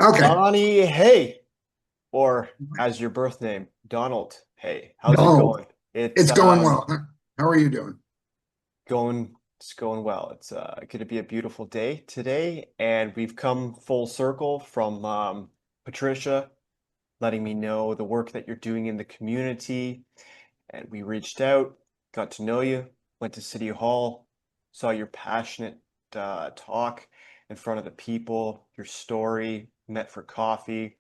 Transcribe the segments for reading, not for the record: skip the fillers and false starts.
Okay. Donnie Hay, or as your birth name, Donald Hay. How's it Donald, going? It's it's going well. How are you doing? going it's going well. It's going to be a beautiful day today, and we've come full circle from Patricia letting me know the work that you're doing in the community, and we reached out, got to know you, went to City Hall, saw your passionate talk in front of the people, your story, met for coffee.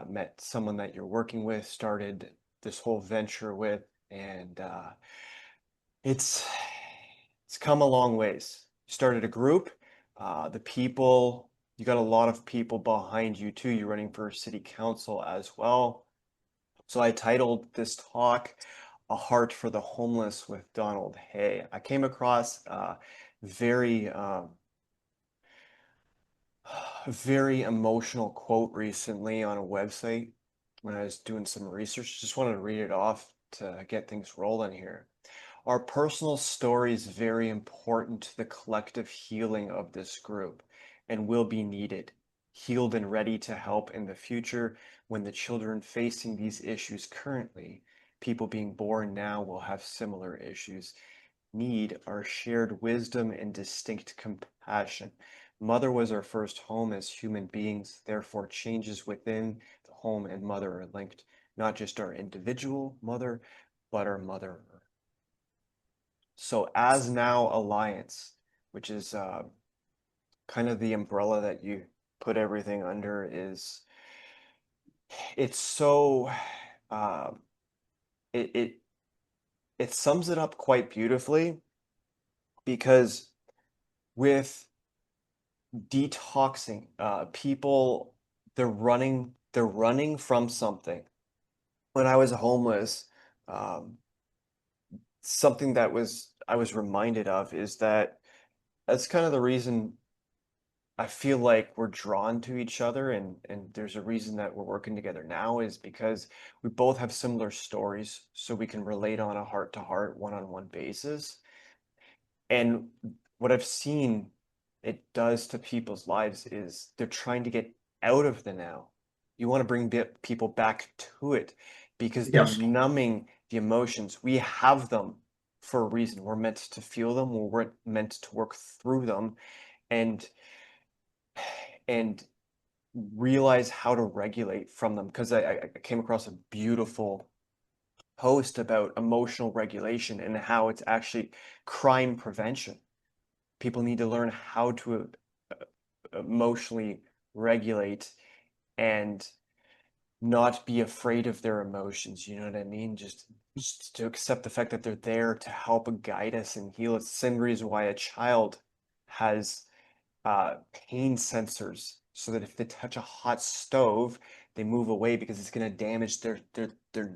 Met someone that you're working with, started this whole venture with, and it's it's come a long ways. You started a group, the people, you got a lot of people behind you too. You're running for city council as well. So I titled this talk "A Heart for the Homeless" with Donald Hay. I came across very a very emotional quote recently on a website when I was doing some research. Just wanted to read it off to get things rolling here. Our personal story is very important to the collective healing of this group and will be needed, healed and ready to help in the future when the children facing these issues currently, people being born now will have similar issues, need our shared wisdom and distinct compassion. Mother was our first home as human beings, therefore, changes within the home and mother are linked, not just our individual mother, but our mother. So, ASNOW Alliance, which is kind of the umbrella that you put everything under, is it's so uh, it it it sums it up quite beautifully because with detoxing. People they're running from something. When I was homeless, um, something that was I was reminded of is that that's kind of the reason I feel like we're drawn to each other, and there's a reason that we're working together now is because we both have similar stories, so we can relate on a heart to heart, one-on-one basis. And what I've seen it does to people's lives is they're trying to get out of the now. You want to bring people back to it because they're Yes. numbing the emotions. We have them for a reason. We're meant to feel them. We're meant to work through them and and realize how to regulate from them. Because I came across a beautiful post about emotional regulation and how it's actually crime prevention. People need to learn how to emotionally regulate and not be afraid of their emotions. You know what I mean? Just to accept the fact that they're there to help guide us and heal. It's the same reason why a child has pain sensors so that if they touch a hot stove, they move away because it's going to damage their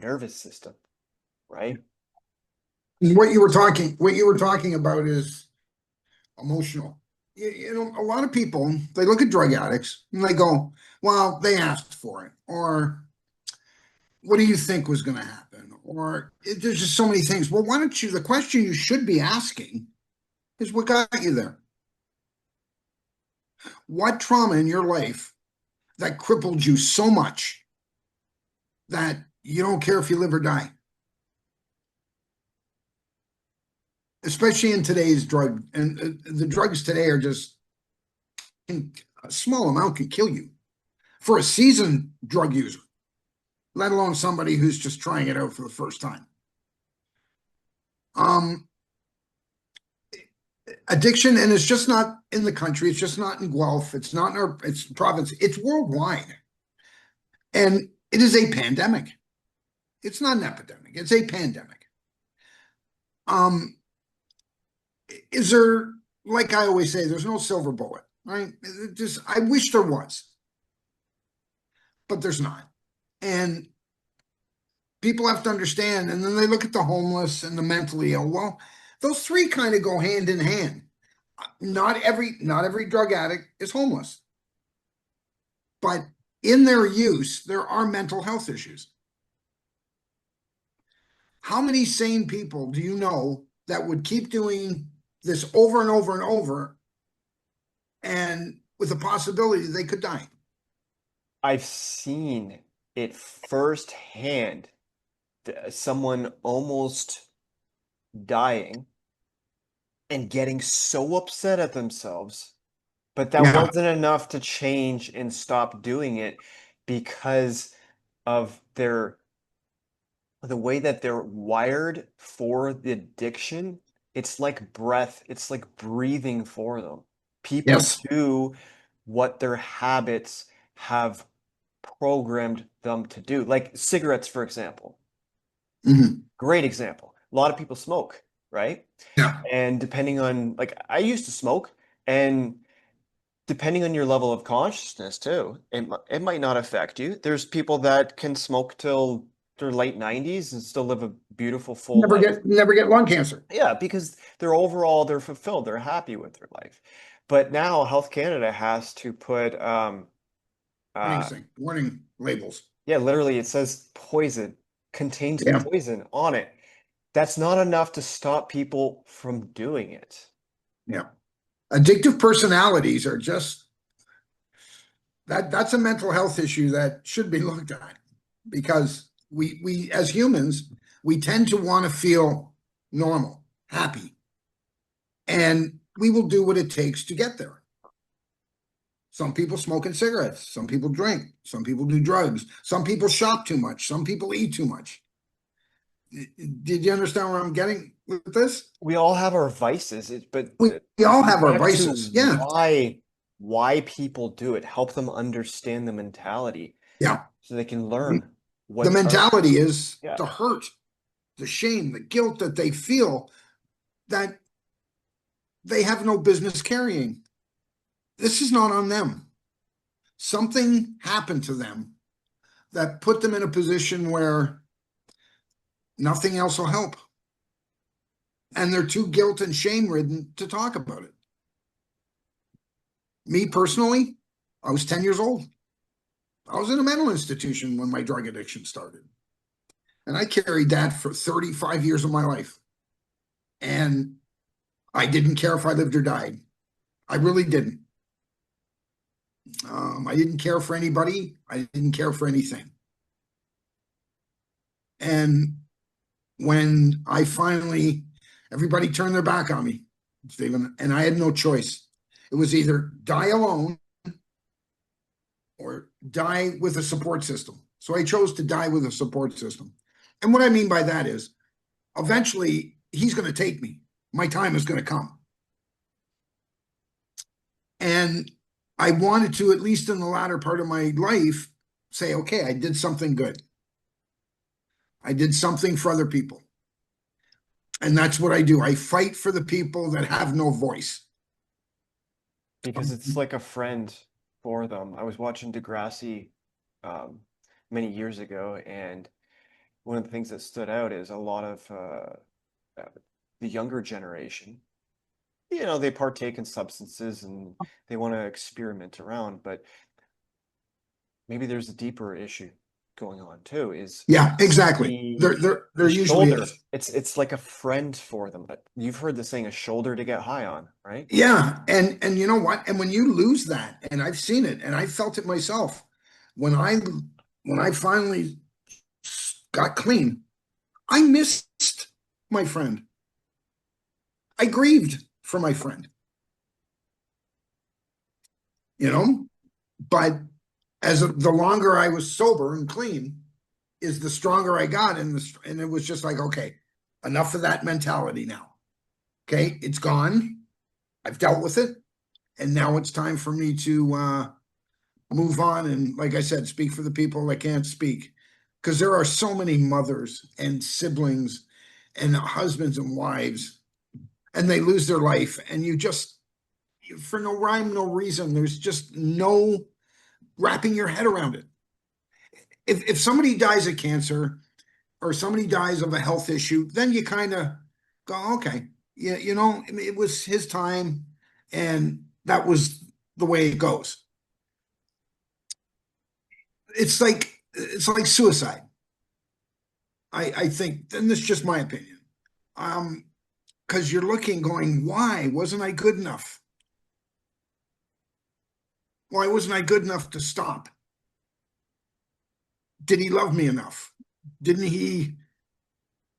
nervous system, right? What you were talking about is emotional. A lot of people, they look at drug addicts and they go, well, they asked for it, or what do you think was going to happen? Or there's just so many things. Well, why don't you, the question you should be asking is what got you there? What trauma in your life that crippled you so much that you don't care if you live or die? Especially in today's drug, and the drugs today are just, a small amount can kill you for a seasoned drug user, let alone somebody who's just trying it out for the first time. Um, Addiction, and it's just not in the country, it's just not in Guelph, it's not in our it's province, it's worldwide. And it is a pandemic. It's not an epidemic, it's a pandemic. Um, is there, like I always say, there's no silver bullet, right? Just I wish there was, but there's not. And people have to understand, and then they look at the homeless and the mentally ill. Well, those three kind of go hand in hand. Not every drug addict is homeless, but in their use, there are mental health issues. How many sane people do you know that would keep doing this over and over and over, and with the possibility they could die? I've seen it firsthand, someone almost dying and getting so upset at themselves, but that Yeah. wasn't enough to change and stop doing it because of the way that they're wired for the addiction. It's like breath, it's like breathing for them. People Yes. do what their habits have programmed them to do. Like cigarettes, for example. Hmm. Great example. A lot of people smoke, right? Yeah. And depending on, like, I used to smoke, and depending on your level of consciousness too, it might not affect you. There's people that can smoke till their late 90s and still live a beautiful, full life. Never get lung cancer. Yeah, because they're fulfilled, they're happy with their life. But now Health Canada has to put uh Warning labels. yeah, literally it says poison, contains Yeah. poison on it. That's not enough to stop people from doing it. Yeah. Addictive personalities are just that's a mental health issue that should be looked at because we as humans, we tend to want to feel normal, happy, and we will do what it takes to get there. Some people smoke cigarettes, some people drink, some people do drugs, some people shop too much, some people eat too much. Did you understand where I'm getting with this? We all have our vices, but We all have our back to vices. Yeah. why people do it, help them understand the mentality Yeah. so they can The learn the what are, mentality is yeah, the hurt, the shame, the guilt that they feel that they have no business carrying. This is not on them. Something happened to them that put them in a position where nothing else will help. And they're too guilt and shame ridden to talk about it. Me personally, I was 10 years old. I was in a mental institution when my drug addiction started. And I carried that for 35 years of my life. And I didn't care if I lived or died. I really didn't. I didn't care for anybody. I didn't care for anything. And when I finally, everybody turned their back on me, Stephen, and I had no choice. It was either die alone or die with a support system. So I chose to die with a support system. And what I mean by that is eventually he's going to take me. My time is going to come. And I wanted to, at least in the latter part of my life, say, okay, I did something good. I did something for other people. And that's what I do. I fight for the people that have no voice. because it's like a friend for them. I was watching Degrassi um, many years ago, and one of the things that stood out is a lot of uh, the younger generation, they partake in substances and they want to experiment around, but maybe there's a deeper issue going on too, is Yeah, exactly. the There usually shoulder. is. It's like a friend for them. You've heard the saying, a shoulder to get high on, right? Yeah, and you know what? And when you lose that, and I've seen it, and I felt it myself, when I finally got clean, I missed my friend. I grieved for my friend, you know. But the longer I was sober and clean, is the stronger I got, and it was just like, okay, enough of that mentality now. Okay, it's gone. I've dealt with it, and now it's time for me to move on. And like I said, speak for the people that can't speak, because there are so many mothers and siblings and husbands and wives, and they lose their life, and you just, for no rhyme, no reason, there's just no wrapping your head around it. If somebody dies of cancer or somebody dies of a health issue, then you kind of go, okay, yeah, it was his time, and that was the way it goes. It's like suicide. I think, and this is just my opinion. Because you're looking, going, why wasn't I good enough? Why wasn't I good enough to stop? Did he love me enough? Didn't he?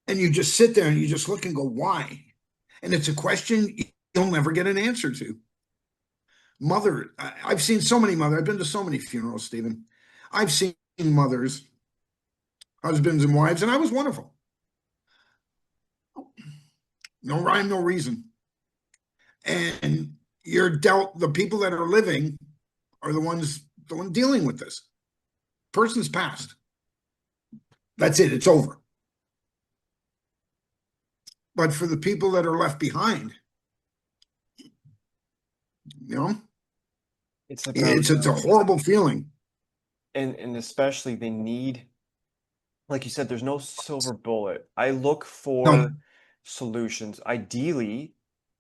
And you just sit there and you just look and go, why? And it's a question you'll never get an answer to. Mother, I've seen so many mothers. I've been to so many funerals, Stephen. I've seen mothers, husbands, and wives, and I was one of them. No rhyme, no reason. And you're dealt, the people that are living are the ones dealing with this. Person's passed. That's it, it's over. But for the people that are left behind, you know, It's about it's a horrible feeling. and especially they need, like you said, there's no silver bullet. I look for No, solutions. Ideally,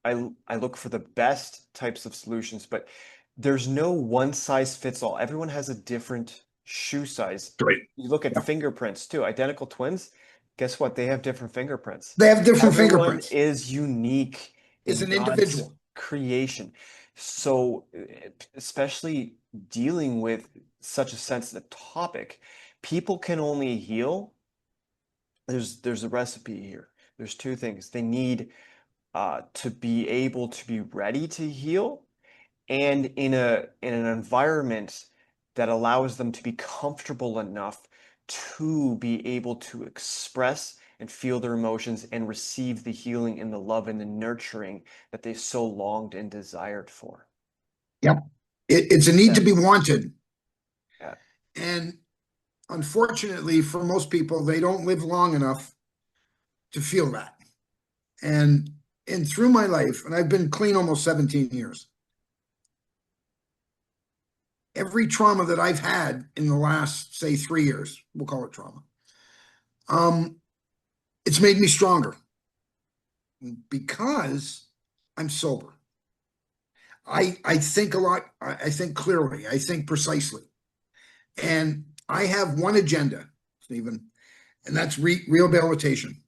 I look for the best types of solutions, but there's no one size fits all. Everyone has a different shoe size. great. You look at Yeah. fingerprints too. Identical twins, guess what? They have different fingerprints. They have different Everyone fingerprints. is unique It's in an God's individual. creation. So, especially dealing with such a sensitive topic, people can only heal. There's a recipe here. There's two things. They need to be able to be ready to heal, and in an environment that allows them to be comfortable enough to be able to express and feel their emotions and receive the healing and the love and the nurturing that they so longed and desired for. Yep. It's a need Yeah. to be wanted. Yeah. And unfortunately, for most people, they don't live long enough to feel that. And through my life, and I've been clean almost 17 years, every trauma that I've had in the last, say, 3 years, we'll call it trauma, um, it's made me stronger because I'm sober. I think a lot, I think clearly, I think precisely. And I have one agenda, Stephen, and that's rehabilitation.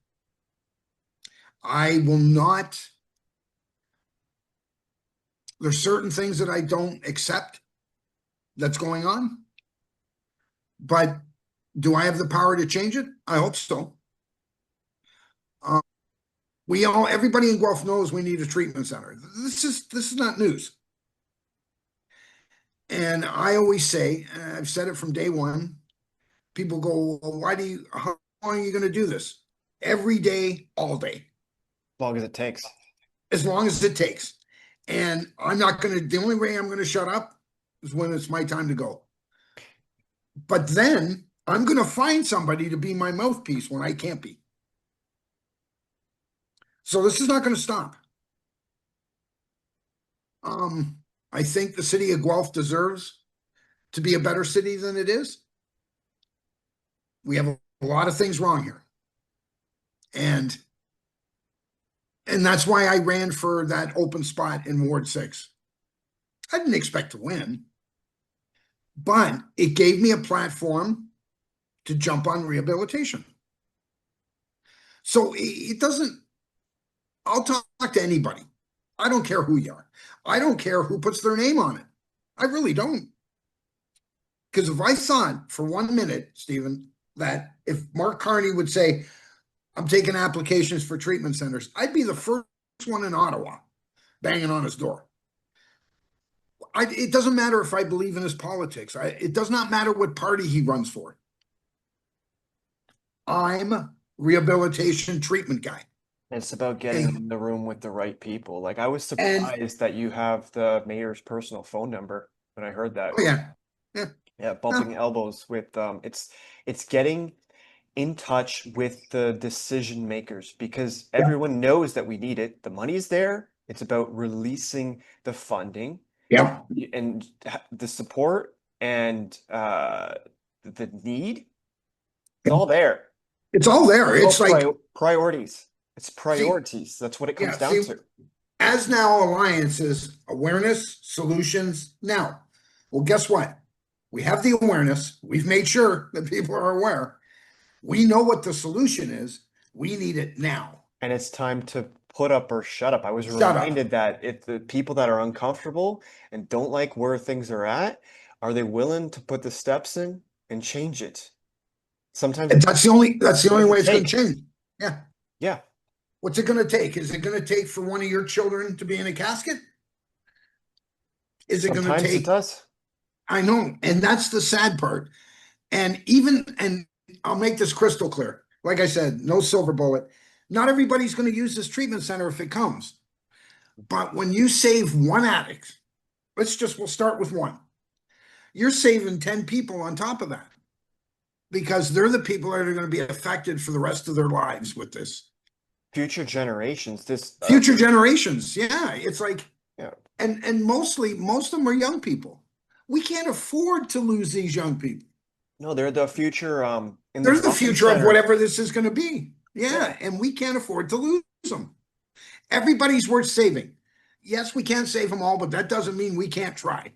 I will not, there's certain things that I don't accept that's going on, but do I have the power to change it? I hope so. Um, everybody in Guelph knows we need a treatment center. This is not news. And I always say, and I've said it from day one, people go, well, how long are you going to do this? Every day, all day, As long as it takes. as long as it takes. And I'm not going to, the only way I'm going to shut up is when it's my time to go. But then I'm going to find somebody to be my mouthpiece when I can't be. So this is not going to stop. I think the city of Guelph deserves to be a better city than it is. We have a lot of things wrong here. And that's why I ran for that open spot in Ward 6. I didn't expect to win, but it gave me a platform to jump on rehabilitation. So it doesn't, I'll talk to anybody. I don't care who you are. I don't care who puts their name on it. I really don't. Because if I thought for 1 minute, Stephen, that if Mark Carney would say, I'm taking applications for treatment centers, I'd be the first one in Ottawa banging on his door. It doesn't matter if I believe in his politics. It does not matter what party he runs for. I'm a rehabilitation treatment guy. It's about getting And, in the room with the right people. Like I was and surprised that you have the mayor's personal phone number when I heard that. oh yeah, yeah, Yeah, yeah, bumping elbows with it's getting in touch with the decision makers because everyone knows that we need it. The money is there. It's about releasing the funding yeah. and the support and the need. It's all there. It's all there. It's all It's like, priorities. It's see, priorities. That's what it comes yeah, down see, to. ASNOW Alliance is awareness, solutions, now. Well, guess what? We have the awareness. We've made sure that people are aware. We know what the solution is. We need it now. And it's time to put up or shut up. I was Shut up. reminded that if the people that are uncomfortable and don't like where things are they willing to put the steps in and change it? Sometimes And that's the only what way does it's it going to take? change. Yeah. Yeah, What's it going to take? Is it going to take for one of your children to be in a casket? Is it going to sometimes it take? does. I know. And that's the sad part. And I'll make this crystal clear. Like I said, no silver bullet. Not everybody's going to use this treatment center if it comes. But when you save one addict, we'll start with one. You're saving 10 people on top of that because they're the people that are going to be affected for the rest of their lives with this. Future generations, this Future generations. Yeah. It's like, yeah. and mostly, most of them are young people. We can't afford to lose these young people. No, they're the future in the They're the drop-in future of centers. whatever this is going to be. Yeah. Yeah. And we can't afford to lose them. Everybody's worth saving. Yes, we can't save them all, but that doesn't mean we can't try.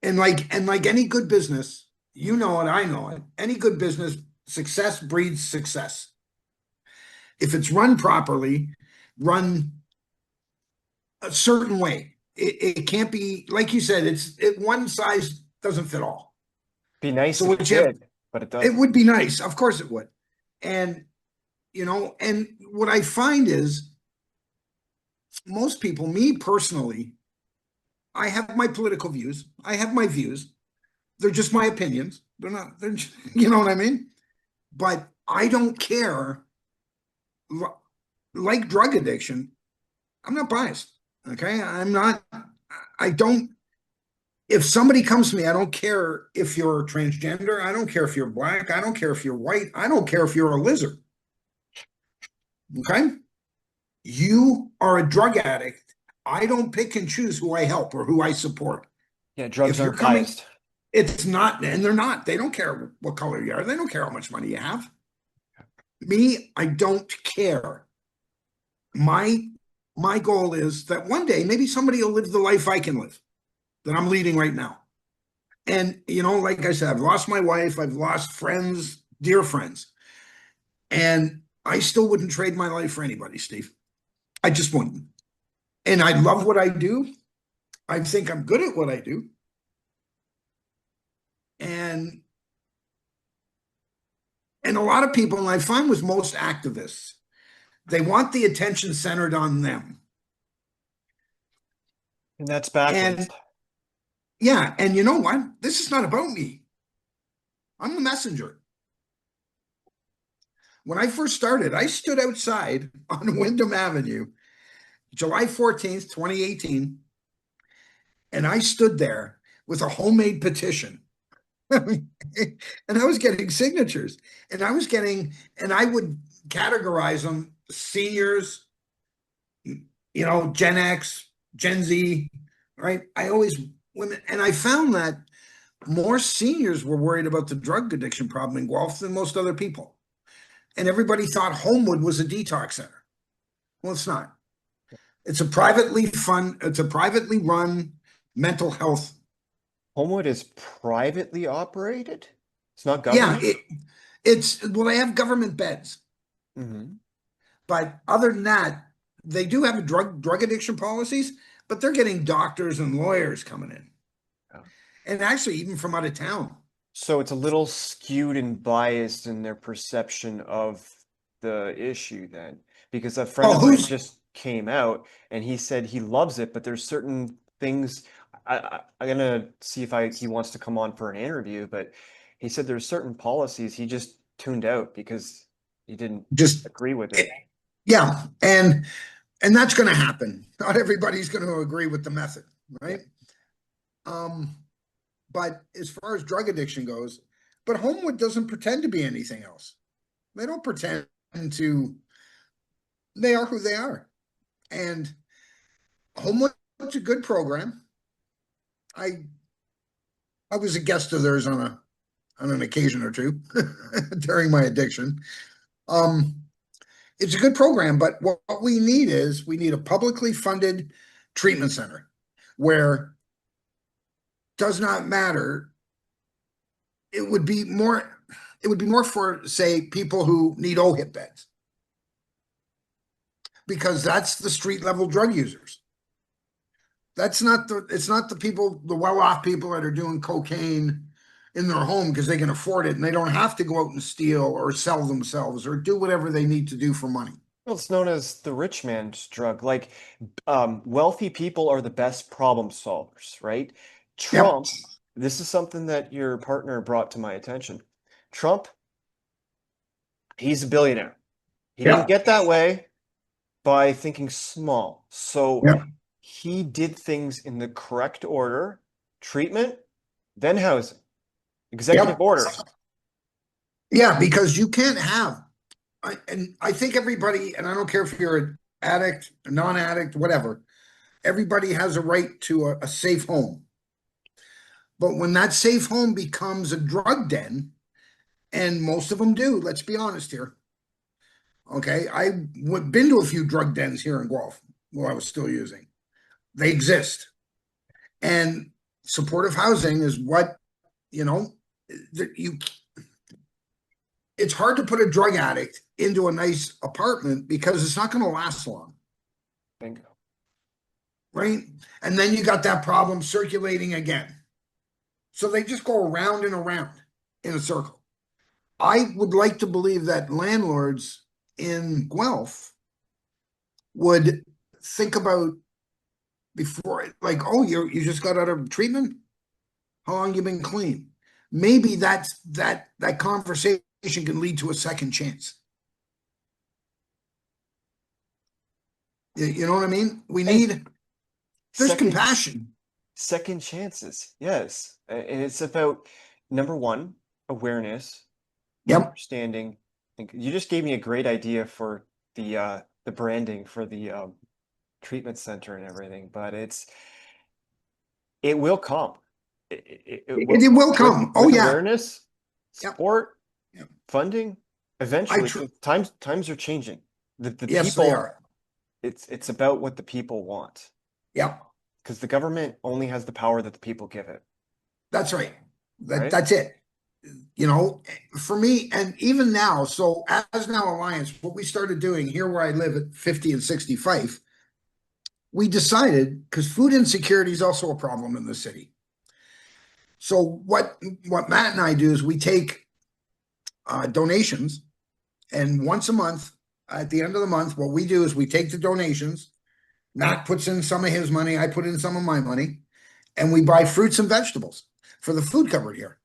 And like any good business, you know it, I know it. Any good business, success breeds success. If it's run properly, run a certain way. It can't be like you said. One size doesn't fit all. Be nice So if it what you have, did, but it it doesn't. would be nice, of course it would. And and what I find is most people, me personally, I have my political views. I have my views. They're just my opinions. They're not. They're just, you know what I mean. But I don't care. Like drug addiction, I'm not biased. Okay, I'm not. I don't. If somebody comes to me, I don't care if you're transgender. I don't care if you're black. I don't care if you're white. I don't care if you're a lizard. Okay, you are a drug addict. I don't pick and choose who I help or who I support. Yeah, drugs If you're aren't coming, biased. it's not, and they're not. They don't care what color you are. They don't care how much money you have. Me, I don't care. My my goal is that one day maybe somebody will live the life I can live that I'm leading right now. And like I said, I've lost my wife, I've lost friends, dear friends, and I still wouldn't trade my life for anybody, Steve. I just wouldn't. And I love what I do. I think I'm good at what I do. And a lot of people, and I find with most activists, they want the attention centered on them. And that's backwards. And yeah, and you know what? This is not about me. I'm the messenger. When I first started, I stood outside on Wyndham Avenue, July 14th, 2018, and I stood there with a homemade petition. And I was getting signatures, and I would categorize them seniors, Gen X, Gen Z, right? I always women, and I found that more seniors were worried about the drug addiction problem in Guelph than most other people. And everybody thought Homewood was a detox center. Well, it's not. It's a privately run mental health. Homewood is privately operated? It's not Yeah, government? they have government beds. Mm-hmm. But other than that, they do have drug addiction policies, but they're getting doctors and lawyers coming in. Yeah. And actually even from out of town. So it's a little skewed and biased in their perception of the issue then. Because a friend Oh, of mine who's just came out and he said he loves it, but there's certain things I'm gonna see if he wants to come on for an interview, but he said there's certain policies he just tuned out because he didn't just agree with it. yeah, and that's going to happen. Not everybody's going to agree with the method, right? But as far as drug addiction goes, but Homewood doesn't pretend to be anything else. They don't pretend to. They are who they are, and Homewood's a good program. I I was a guest of theirs on an occasion or two during my addiction. Um, it's a good program, but what we need is we need a publicly funded treatment center where does not matter. It would be more. It would be more for, say, people who need OHIP beds, because that's the street level drug users. It's not the people, the well-off people that are doing cocaine in their home because they can afford it and they don't have to go out and steal or sell themselves or do whatever they need to do for money. Well, it's known as the rich man's drug. Like, wealthy people are the best problem solvers, right? Yep, Trump, this is something that your partner brought to my attention. Trump, he's a billionaire. He didn't yep, get that way by thinking small. So yep, he did things in the correct order: treatment, then housing, executive yep. orders. Yeah, because you can't have, and I think everybody, and I don't care if you're an addict, a non-addict, whatever, everybody has a right to a safe home. But when that safe home becomes a drug den, and most of them do, let's be honest here. Okay, I've been to a few drug dens here in Guelph while I was still using. They exist. And supportive housing is what, you know, you it's hard to put a drug addict into a nice apartment because it's not going to last long, Bingo. right? And then you got that problem circulating again. So they just go around and around in a circle. I would like to believe that landlords in Guelph would think about before, like, oh, you just got out of treatment? How long you been clean? Maybe that conversation can lead to a second chance. You know what I mean? We And need there's second compassion. second chances, yes. And it's about, number one, awareness, Yep. understanding. You just gave me a great idea for the branding for the treatment center and everything, but it will come. It will, It will come. Oh with yeah. awareness, Yep. support, Yep. funding, I eventually, tr 'cause times are changing. The Yes, they people, are. it's about what the people want, Yep. because the government only has the power that the people give it, That's right. right? That's it. You know, for me, and even now, so ASNOW Alliance, what we started doing here where I live at 50 and 65, we decided because food insecurity is also a problem in the city. So what Matt and I do is we take donations, and once a month, at the end of the month, what we do is we take the donations. Matt puts in some of his money, I put in some of my money, and we buy fruits and vegetables for the food cupboard here.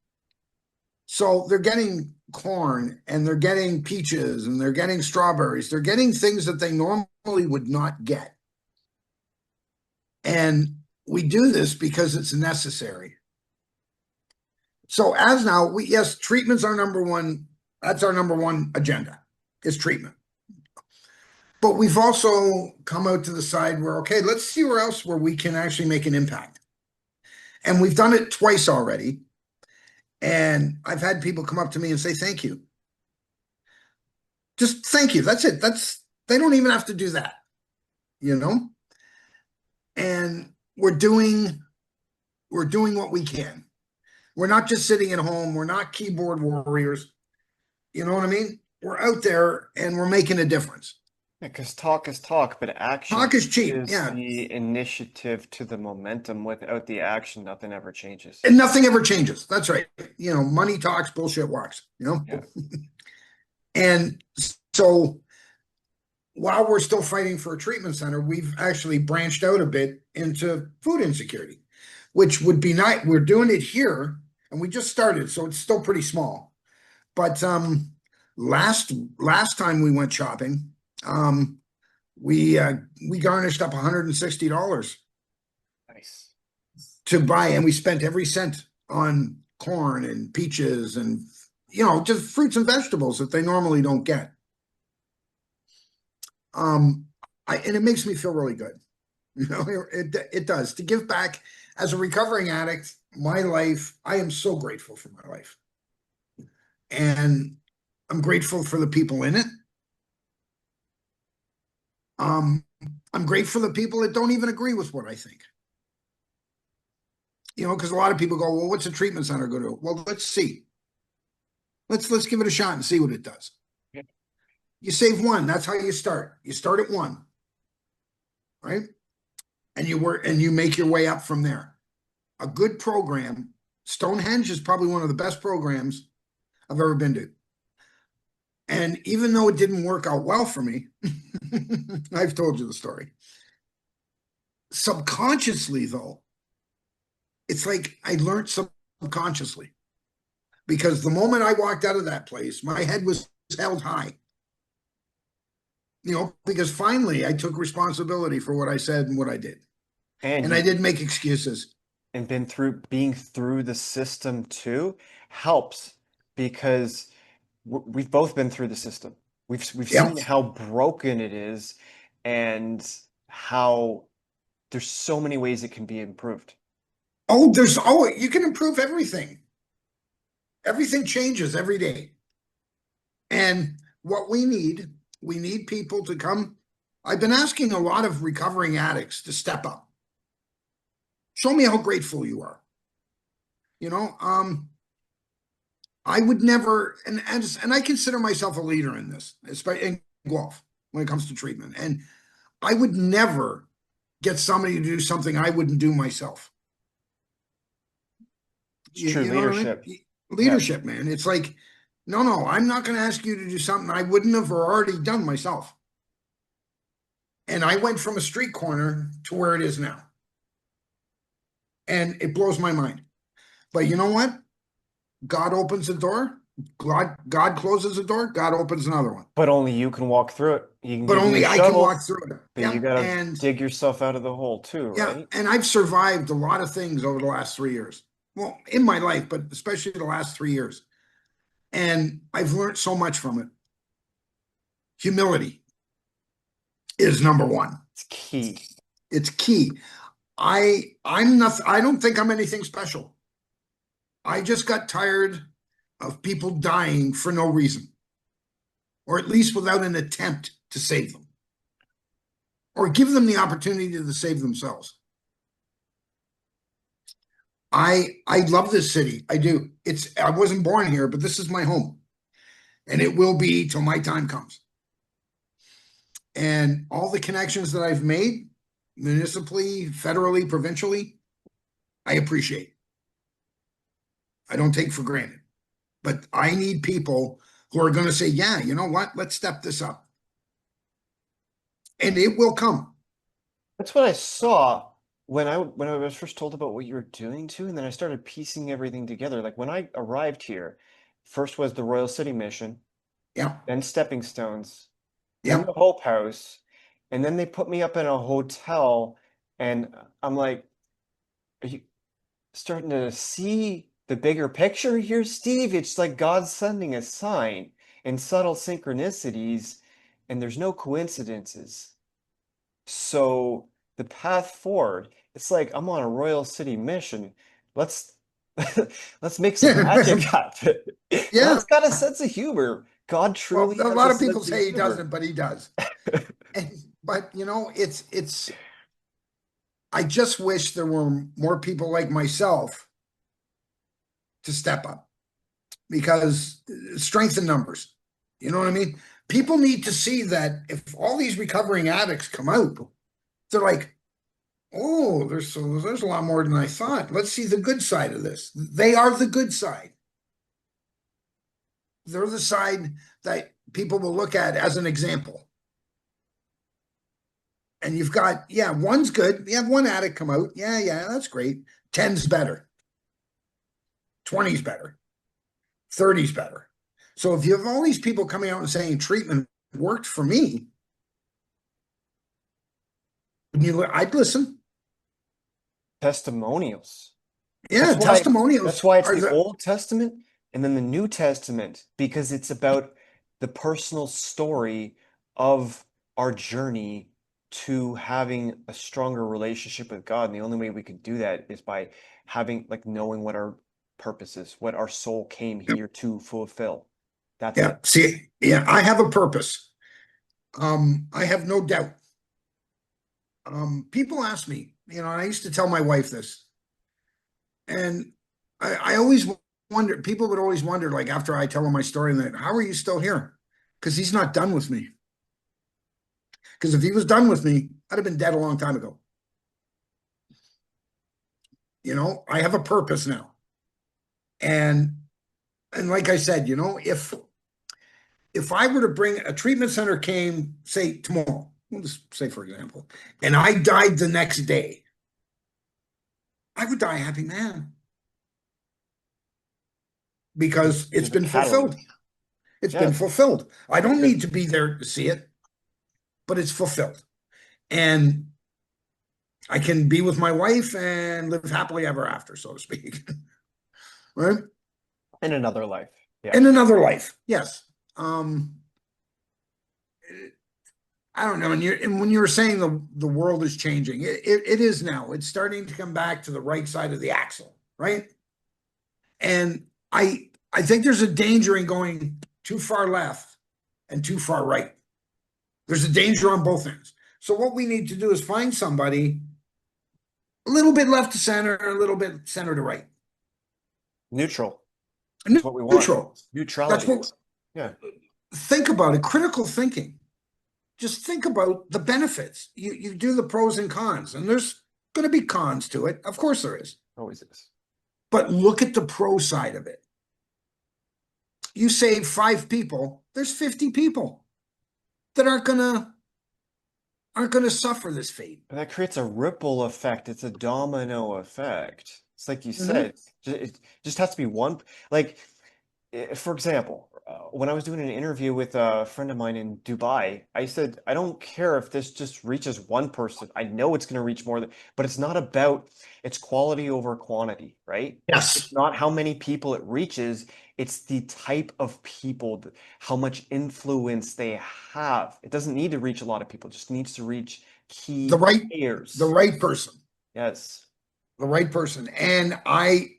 So they're getting corn and they're getting peaches and they're getting strawberries. They're getting things that they normally would not get. And we do this because it's necessary. So as now, yes, treatment's our number one. That's our number one agenda is treatment. But we've also come out to the side where, okay, let's see where else where we can actually make an impact. And we've done it twice already. And I've had people come up to me and say, thank you. Just thank you. That's it. They don't even have to do that, you know? And we're doing what we can. We're not just sitting at home. We're not keyboard warriors. You know what I mean? We're out there and we're making a difference. Because talk is talk, but action Talk is cheap. is Yeah. the initiative to the momentum. Without the action, nothing ever changes. And nothing ever changes. That's right. You know, money talks, bullshit walks, you know? Yeah. And so while we're still fighting for a treatment center, we've actually branched out a bit into food insecurity, which would be nice. We're doing it here and we just started, so it's still pretty small. But last time we went shopping, we garnished up $160 Nice. to buy, and we spent every cent on corn and peaches and just fruits and vegetables that they normally don't get. And it makes me feel really good. It does. To give back as a recovering addict, my life, I am so grateful for my life. And I'm grateful for the people in it. I'm grateful for the people that don't even agree with what I think. Because a lot of people go, well, what's a treatment center going to do? Well, let's see. Let's give it a shot and see what it does. Yeah. You save one. That's how you start. You start at one, right? And you work and you make your way up from there. A good program Stonehenge is probably one of the best programs I've ever been to. And even though it didn't work out well for me, I've told you the story. Subconsciously, though, it's like I learned subconsciously because the moment I walked out of that place, my head was held high. Because finally I took responsibility for what I said and what I did. And And I didn't make excuses. and being through the system too helps because we've both been through the system. We've Yeah. seen how broken it is and how there's so many ways it can be improved. You can improve everything. Everything changes every day. And what we need people to come. I've been asking a lot of recovering addicts to step up. Show me how grateful you are. You know, I would never, and I consider myself a leader in this, especially in golf when it comes to treatment. And I would never get somebody to do something I wouldn't do myself. It's true You know what I leadership. mean? Leadership, man. It's like, no, I'm not going to ask you to do something I wouldn't have or already done myself. And I went from a street corner to where it is now. And it blows my mind. But you know what? God opens the door. God closes the door. God opens another one. But only you can walk through it. You can But give me only a I can shovel, walk through it. but Yeah. you gotta And dig yourself out of the hole too, yeah, right? and I've survived a lot of things over the last 3 years. Well, in my life, but especially the last 3 years. And I've learned so much from it. Humility is number one. It's key. It's key. I don't think I'm anything special. I just got tired of people dying for no reason, or at least without an attempt to save them, or give them the opportunity to save themselves. I love this city. I do. I wasn't born here, but this is my home, and it will be till my time comes. And all the connections that I've made, municipally, federally, provincially, I appreciate. I don't take for granted. But I need people who are going to say, yeah, you know what? Let's step this up. And it will come. That's what I saw when I was first told about what you were doing too, and then I started piecing everything together. Like when I arrived here, first was the Royal City Mission, Yeah. then Stepping Stones, then Yeah. the Hope House, and then they put me up in a hotel, and I'm like, are you starting to see the bigger picture here, Steve? It's like God sending a sign and subtle synchronicities, and there's no coincidences. So the path forward, it's like I'm on a Royal City mission. Let's let's make some magic happen. Yeah. God's got a sense of humor. God Well, truly a has lot a of people sense of say he humor. doesn't, but he does. But I just wish there were more people like myself to step up because strength in numbers. You know what I mean? People need to see that if all these recovering addicts come out, they're like, oh, there's a lot more than I thought. Let's see the good side of this. They are the good side. They're the side that people will look at as an example. And you've got, yeah, one's good. You have one addict come out. Yeah, that's great. 10's better. 20's better. 30's better. So if you have all these people coming out and saying treatment worked for me, I'd listen. Testimonials. Yeah, testimonials That's why it's are the Old Testament and then the New Testament, because it's about the personal story of our journey to having a stronger relationship with God. And the only way we can do that is by having, like, knowing what our purpose is, what our soul came here to fulfill. That's Yeah. it. See, yeah, I have a purpose. I have no doubt. People ask me, and I used to tell my wife this, and I always wonder, people would always wonder, like after I tell them my story, that how are you still here? Because he's not done with me. Because if he was done with me, I'd have been dead a long time ago. I have a purpose now. And like I said, if I were to bring a treatment center came, say tomorrow, we'll just say for example, and I died the next day, I would die a happy man because it's You're the been fulfilled. catalyst. It's been Yes, fulfilled. I don't because need to be there to see it, but it's fulfilled. And I can be with my wife and live happily ever after, so to speak. Right? in another life. Yeah. In another life. Yes. I don't know. And when you were saying the world is changing, it is now. It's starting to come back to the right side of the axle, right? And I think there's a danger in going too far left and too far right. There's a danger on both ends. So what we need to do is find somebody a little bit left to center, a little bit center to right. Neutral is what we want. Neutral. That's Neutrality. what. Yeah. Think about it. Critical thinking. Just think about the benefits. You do the pros and cons, and there's going to be cons to it. Of course there is. Always is. But look at the pro side of it. You save 5 people, there's 50 people that aren't gonna suffer this fate. And that creates a ripple effect. It's a domino effect. It's like you Mhm. said, it just has to be one. Like, for example, when I was doing an interview with a friend of mine in Dubai, I said, I don't care if this just reaches one person. I know it's going to reach more than, but it's not about it's quality over quantity, right? It's Yes. not how many people it reaches. It's the type of people, how much influence they have. It doesn't need to reach a lot of people. It just needs to reach The key right the players. right person. Yes. The right person. And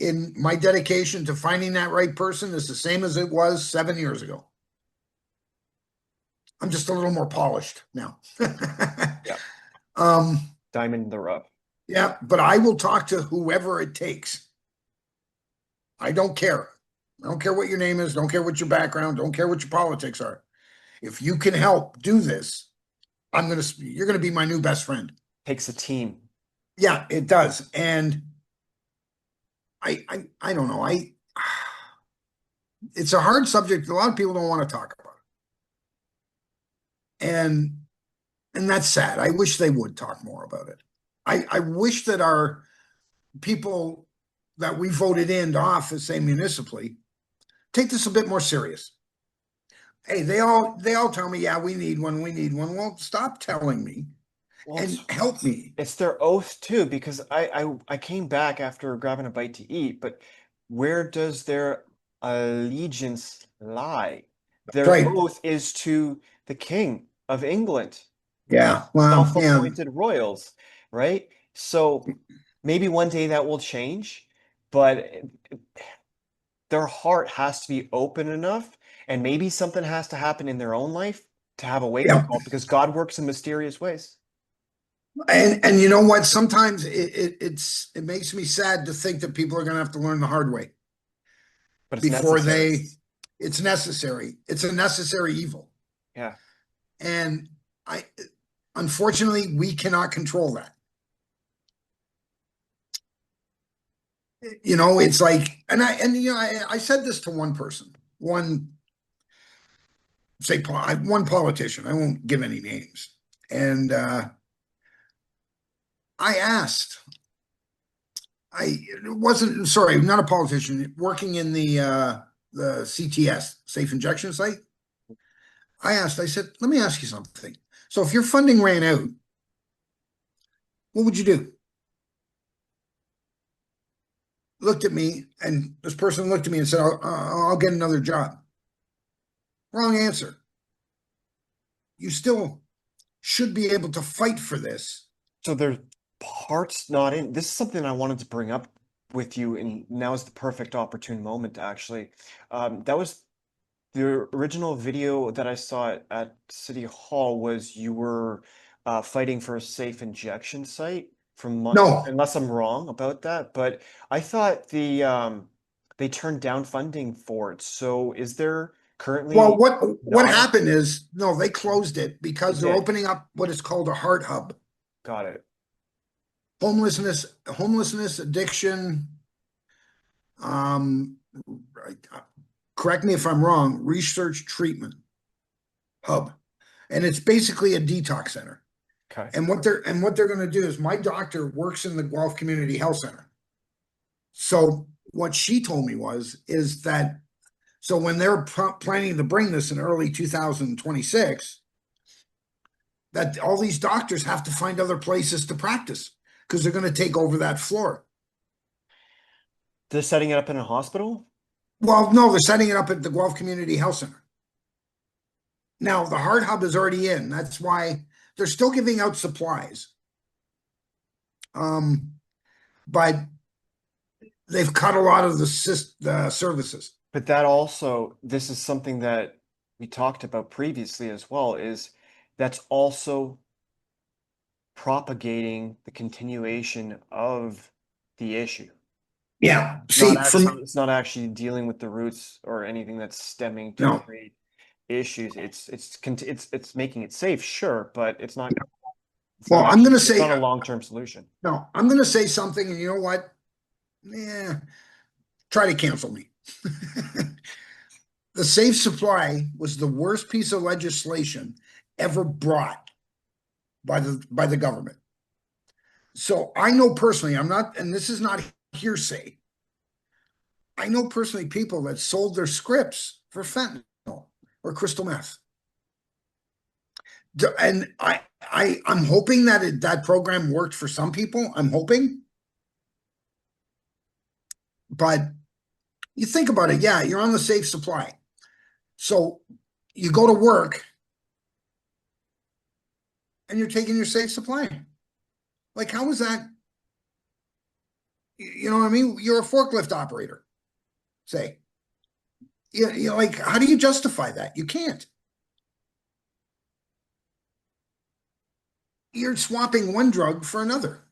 in my dedication to finding that right person is the same as it was 7 years ago. I'm just a little more polished now. Yeah. um, Diamond in the rough. yeah, but I will talk to whoever it takes. I don't care. I don't care what your name is, don't care what your background, don't care what your politics are. If you can help do this, you're gonna be my new best friend. Takes a team. Yeah, it does. And I don't know. It's a hard subject. A lot of people don't want to talk about it. And that's sad. I wish they would talk more about it. I wish that our people that we voted into office, say municipally, take this a bit more serious. Hey, they all tell me, yeah, we need one, we need one. Well, stop telling me Well, and help me. it's their oath too, because I came back after grabbing a bite to eat, but where does their allegiance lie? That's Their right. oath is to the King of England, Yeah. Well, yeah. self-appointed royals, right? So maybe one day that will change, but their heart has to be open enough, and maybe something has to happen in their own life to have a wake-up Yeah. call, because God works in mysterious ways. And you know what? Sometimes it makes me sad to think that people are going to have to learn the hard way But it's before necessary. it's necessary. It's a necessary evil. Yeah. And I unfortunately we cannot control that. It's like, I said this to one person, one politician. I won't give any names. And I asked, I wasn't sorry, not a politician, working in the CTS, safe injection site. I said, let me ask you something. So if your funding ran out, what would you do? Looked at me, and this person looked at me and said, I'll get another job. Wrong answer. You still should be able to fight for this. So there's parts not in. This is something I wanted to bring up with you, and now is the perfect opportune moment, actually. That was the original video that I saw at City Hall was you were fighting for a safe injection site No. unless I'm wrong about that, but I thought they turned down funding for it. So is there Well, currently what not a happened is no, they closed it they because they're did. opening up what is called a heart hub. Got it. Homelessness, addiction, correct me if I'm wrong, research treatment hub. And it's basically a detox center. Okay. And what they're going to do is, my doctor works in the Guelph Community Health Center. So what she told me is that, so when they're planning to bring this in early 2026, that all these doctors have to find other places to practice because they're going to take over that floor. They're setting it up in a hospital? Well, no, they're setting it up at the Guelph Community Health Center. Now, the Heart Hub is already in. That's why they're still giving out supplies. But they've cut a lot of the services. But that also, this is something that we talked about previously as well, is that's also propagating the continuation of the issue. Yeah. See, it's not actually dealing with the roots or anything that's stemming to create issues. It's making it safe, sure, but it's not. Well, I'm going to say it's not a long-term solution. No, I'm going to say something, and you know what? Yeah, try to cancel me. The safe supply was the worst piece of legislation ever brought by the government. So I know personally, I'm not, and this is not hearsay, I know personally people that sold their scripts for fentanyl or crystal meth. And I'm hoping that that program worked for some people. I'm hoping. But you think about it, yeah, you're on the safe supply. So you go to work and you're taking your safe supply. Like, how is that? You know what I mean? You're a forklift operator, say. You know, like, how do you justify that? You can't. You're swapping one drug for another.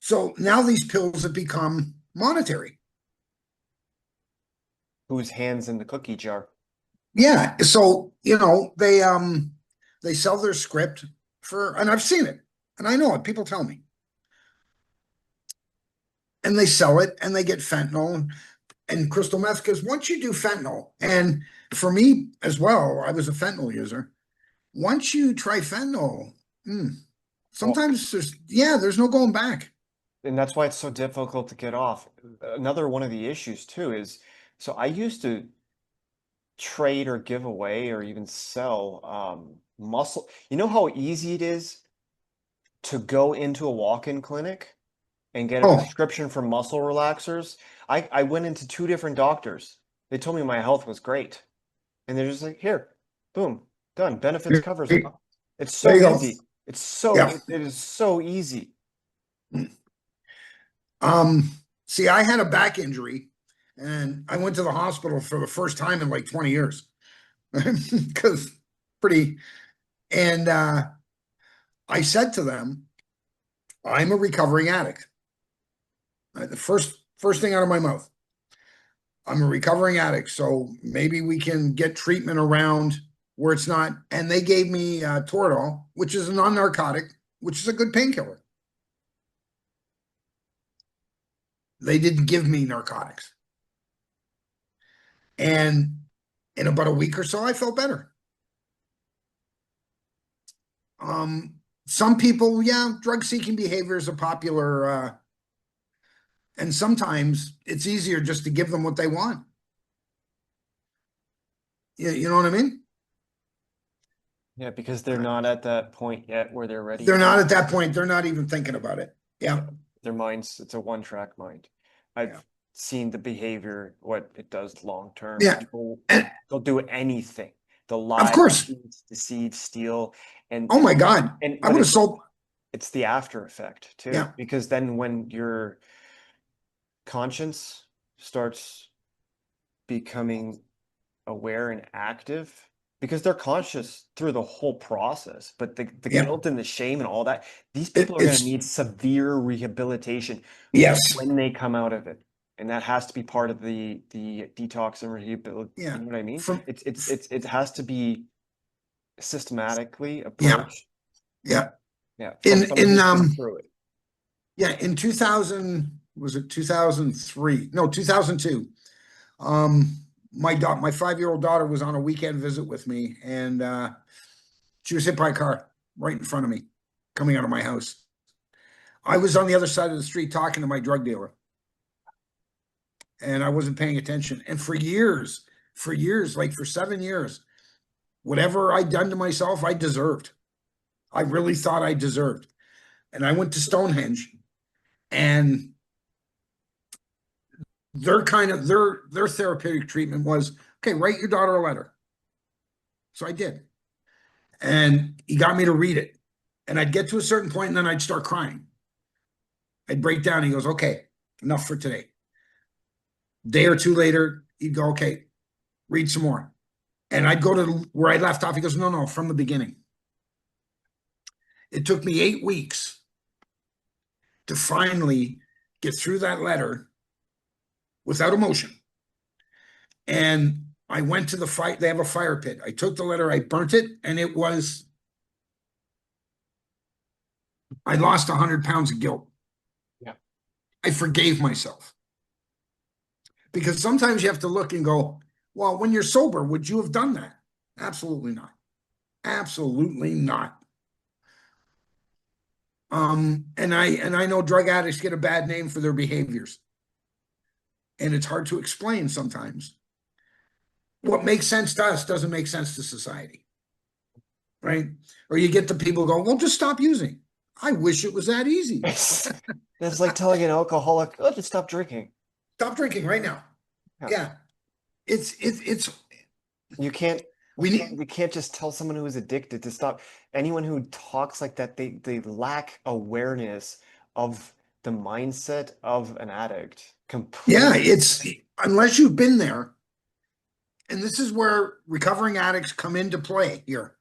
So now these pills have become monetary. Whose hands in the cookie jar? Yeah. So, you know, they sell their script for, and I've seen it, and I know it, people tell me. And they sell it and they get fentanyl and crystal meth, because once you do fentanyl, and for me as well, I was a fentanyl user. Once you try fentanyl, sometimes there's no going back. And that's why it's so difficult to get off. Another one of the issues too is, so I used to trade or give away or even sell muscle. You know how easy it is to go into a walk-in clinic and get a prescription for muscle relaxers? I went into 2 different doctors. They told me my health was great. And they're just like, here, boom, done. Benefits covers it. It's so easy. It's so, it is so easy. See, I had a back injury and I went to the hospital for the first time in like 20 years. Because and I said to them, I'm a recovering addict. The first thing out of my mouth. I'm a recovering addict, so maybe we can get treatment around where it's not. And they gave me Toradol, which is a non-narcotic, which is a good painkiller. They didn't give me narcotics. And in about a week or so, I felt better. Some people, drug-seeking behavior is a popular, and sometimes it's easier just to give them what they want. You know what I mean? Yeah, because they're not at that point yet where they're ready. They're not at that point. They're not even thinking about it. Yeah. Their minds, it's a one-track mind. I've seen the behavior, what it does long-term. Yeah. People, they'll do anything. They'll lie, of course, deceive, steal. And oh my God, and I would have sold. It's the after effect too. Yeah. Because then when your conscience starts becoming aware and active, because they're conscious through the whole process, but the guilt and the shame and all that, these people are going to need severe rehabilitation when they come out of it. And that has to be part of the detox and rehabilitation. Yeah. You know what I mean? It has to be systematically approached. Yeah. Yeah. In through it. Yeah, in 2000, was it 2003? No, 2002. My 5-year-old daughter was on a weekend visit with me, and she was hit by a car right in front of me, coming out of my house. I was on the other side of the street talking to my drug dealer, and I wasn't paying attention. And for years, like for 7 years, whatever I'd done to myself, I deserved. I really thought I deserved. And I went to Stonehenge, and their therapeutic treatment was, okay, write your daughter a letter. So I did. And he got me to read it. And I'd get to a certain point and then I'd start crying. I'd break down. He goes, okay, enough for today. Day or two later, he'd go, okay, read some more. And I'd go to where I left off. He goes, no, from the beginning. It took me 8 weeks to finally get through that letter without emotion. And I went to the fight. They have a fire pit. I took the letter, I burnt it, and I lost 100 pounds of guilt. Yeah. I forgave myself. Because sometimes you have to look and go, well, when you're sober, would you have done that? Absolutely not. Absolutely not. And I know drug addicts get a bad name for their behaviors. And it's hard to explain sometimes. What makes sense to us doesn't make sense to society. Right? Or you get the people go, well, just stop using. I wish it was that easy. That's like telling an alcoholic, oh, just stop drinking. Stop drinking right now. Yeah. It's you can't just tell someone who is addicted to stop. Anyone who talks like that, they lack awareness of the mindset of an addict. Completely. Yeah, it's unless you've been there. And this is where recovering addicts come into play here.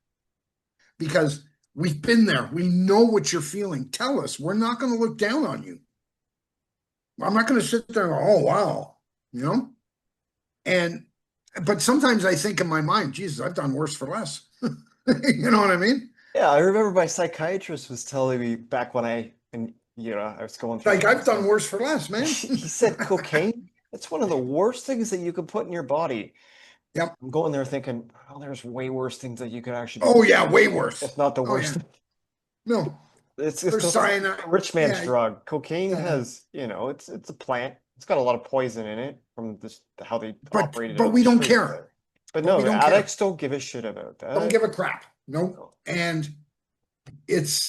Because we've been there. We know what you're feeling. Tell us. We're not going to look down on you. I'm not going to sit there and go, oh, wow. You know? But sometimes I think in my mind, Jesus, I've done worse for less. You know what I mean? Yeah, I remember my psychiatrist was telling me back when I was going through. Like, I've done worse for less, man. He said cocaine, it's one of the worst things that you could put in your body. Yep. I'm going there thinking, oh, there's way worse things that you could actually. Oh, yeah, way worse. It's not the worst. Yeah. No. It's cyanide. A rich man's drug. Cocaine has, it's a plant. It's got a lot of poison in it from how they operate it. But we don't care. But no, addicts don't give a shit about that. Don't give a crap. No. And with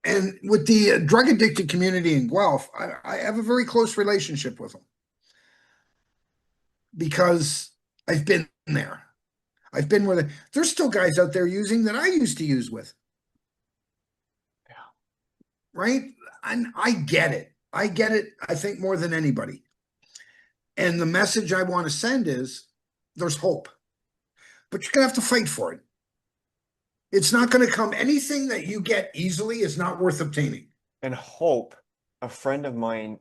the drug addicted community in Guelph, I have a very close relationship with them because I've been there. I've been where there's still guys out there using that I used to use with. Yeah. Right? And I get it. I think more than anybody. And the message I want to send is there's hope, but you're going to have to fight for it. It's not going to come. Anything that you get easily is not worth obtaining. And hope, a friend of mine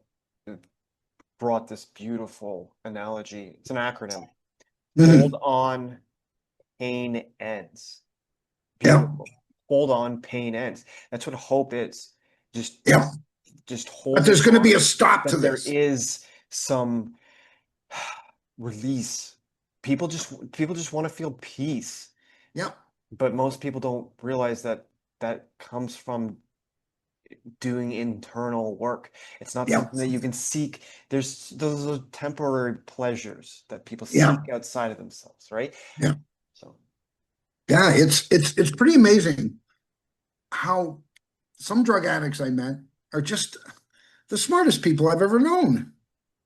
brought this beautiful analogy. It's an acronym. Hold on, pain ends. Beautiful. Yeah. Hold on, pain ends. That's what hope is. Just hold. But there's going to be a stop to this. There is some release. People just want to feel peace. Yeah. But most people don't realize that comes from doing internal work. It's not something that you can seek. There's those temporary pleasures that people seek outside of themselves, right? Yeah. So yeah, it's pretty amazing how some drug addicts I met are just the smartest people I've ever known.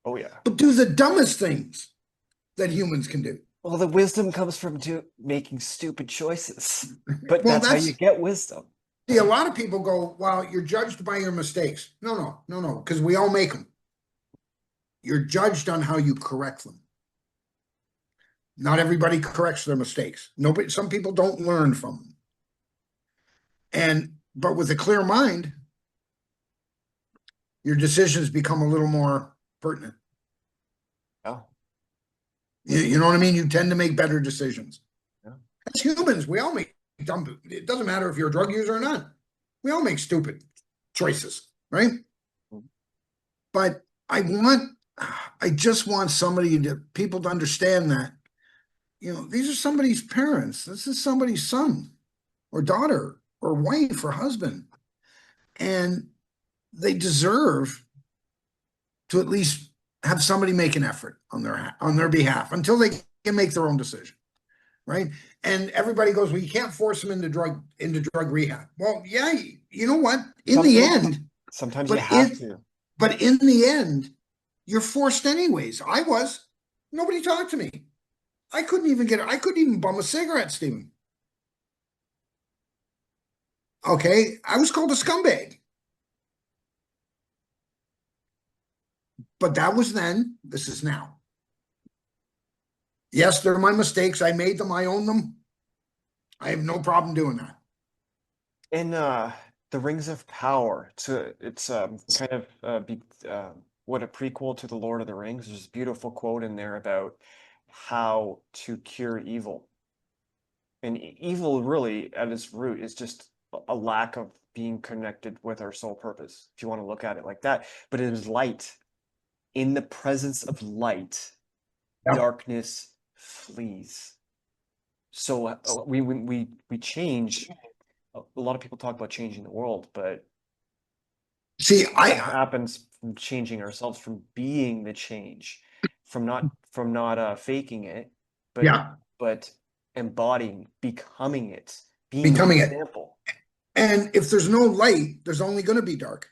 Oh yeah. But do the dumbest things that humans can do. Well, the wisdom comes from making stupid choices. But that's how you get wisdom. See, a lot of people go, well, you're judged by your mistakes. No, because we all make them. You're judged on how you correct them. Not everybody corrects their mistakes. Some people don't learn from them. But with a clear mind, your decisions become a little more pertinent. Oh. You know what I mean? You tend to make better decisions. Yeah. As humans, we all make dumb. It doesn't matter if you're a drug user or not. We all make stupid choices, right? But I just want people to understand that, these are somebody's parents. This is somebody's son or daughter or wife or husband. And they deserve to at least have somebody make an effort on their behalf until they can make their own decision. Right. And everybody goes, well, you can't force them into drug rehab. Well, yeah, you know what? In the end, Sometimes you but have to. but in the end, you're forced anyways. Nobody talked to me. I couldn't even bum a cigarette, Stephen. Okay. I was called a scumbag. But that was then, this is now. Yes, they're my mistakes. I made them, I own them. I have no problem doing that. In the Rings of Power, it's kind of what a prequel to the Lord of the Rings. There's a beautiful quote in there about how to cure evil. And evil really at its root is just a lack of being connected with our sole purpose, if you want to look at it like that. But it is light. In the presence of light, Yep. darkness flees. So we change. A lot of people talk about changing the world, but See, that happens from changing ourselves, from being the change, from not faking it, but embodying, becoming it, being the becoming it. example. And if there's no light, there's only going to be dark.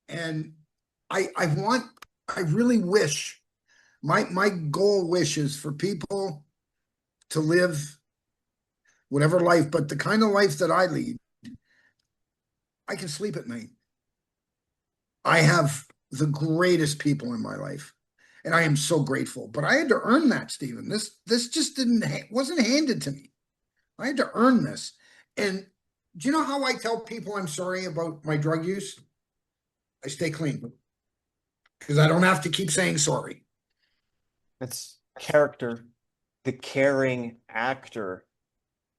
And I really wish, my goal wish is for people to live whatever life, but the kind of life that I lead, I can sleep at night. I have the greatest people in my life, and I am so grateful. But I had to earn that, Stephen. This just wasn't handed to me. I had to earn this. And do you know how I tell people I'm sorry about my drug use? I stay clean because I don't have to keep saying sorry. It's character, the caring actor,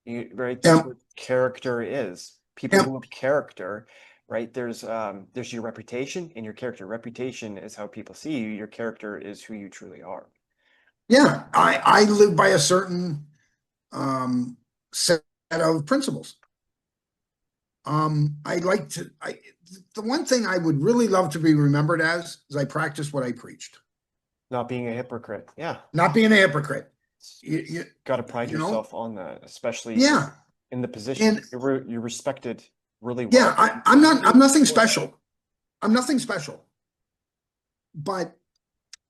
right? Yeah. That's what character is. People who have character, right? There's your reputation and your character. Reputation is how people see you. Your character is who you truly are. Yeah, I live by a certain set of principles. The one thing I would really love to be remembered as is I practice what I preached. Not being a hypocrite. Yeah. Not being a hypocrite. You got to pride yourself on that, especially in the position. You're respected really well. Yeah, I'm nothing special. I'm nothing special. But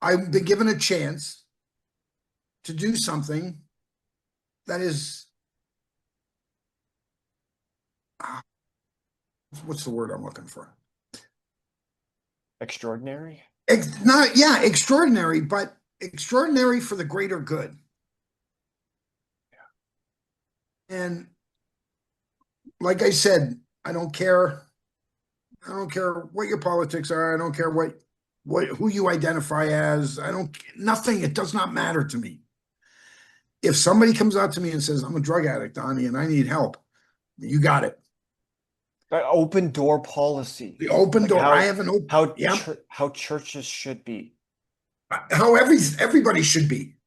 I've been given a chance to do something that is, what's the word I'm looking for? Extraordinary? Extraordinary, but extraordinary for the greater good. Yeah. And like I said, I don't care what your politics are. I don't care who you identify as. Nothing. It does not matter to me. If somebody comes out to me and says, I'm a drug addict, Donnie, and I need help, you got it. Open door policy. The open door. I have an open. How churches should be. How everybody should be.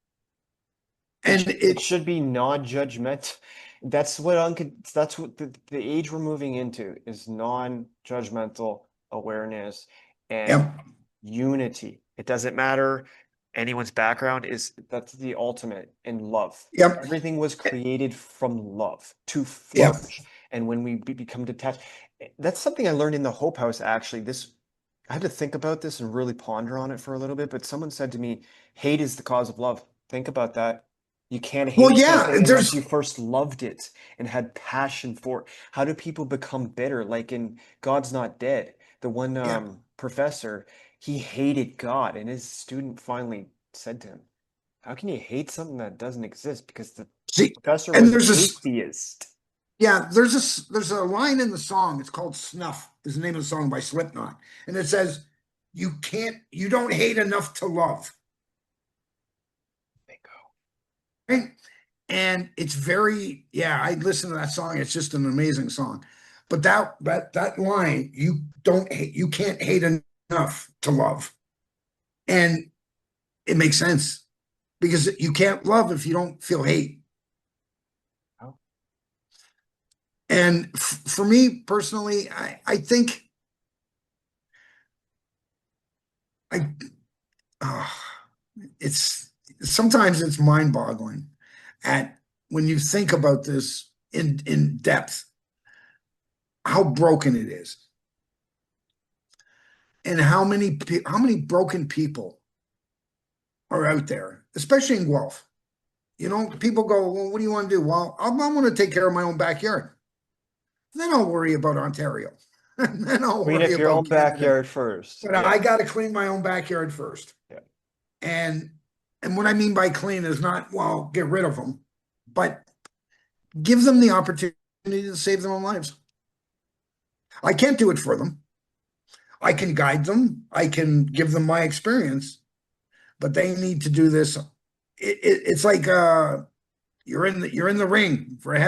And it should be non-judgmental. That's what the age we're moving into is non-judgmental awareness and unity. It doesn't matter anyone's background. That's the ultimate in love. Everything was created from love to flourish. And when we become detached, that's something I learned in the Hope House, actually. I had to think about this and really ponder on it for a little bit, but someone said to me, hate is the cause of love. Think about that. You can't hate something unless you first loved it and had passion for it. How do people become bitter? Like in God's Not Dead, the one professor, he hated God, and his student finally said to him, how can you hate something that doesn't exist? Because the professor was an atheist. Yeah, there's a line in the song. It's called Snuff, is the name of the song by Slipknot. And it says, you don't hate enough to love. Right? And it's I listen to that song. It's just an amazing song. But that line, you can't hate enough enough to love. And it makes sense because you can't love if you don't feel hate. Oh. And for me personally, I think I uh, it's sometimes it's mind-boggling at when you think about this in depth, how broken it is, and how many broken people are out there, especially in Guelph. You know, people go, well, what do you want to do? Well, I want to take care of my own backyard. Then I'll worry about Ontario. Then I'll Clean worry up your about own Canada. backyard first. But Yeah. I got to clean my own backyard first. Yeah. And what I mean by clean is not, well, get rid of them, but give them the opportunity to save their own lives. I can't do it for them. I can guide them. I can give them my experience, but they need to do this. It's like you're in the ring for a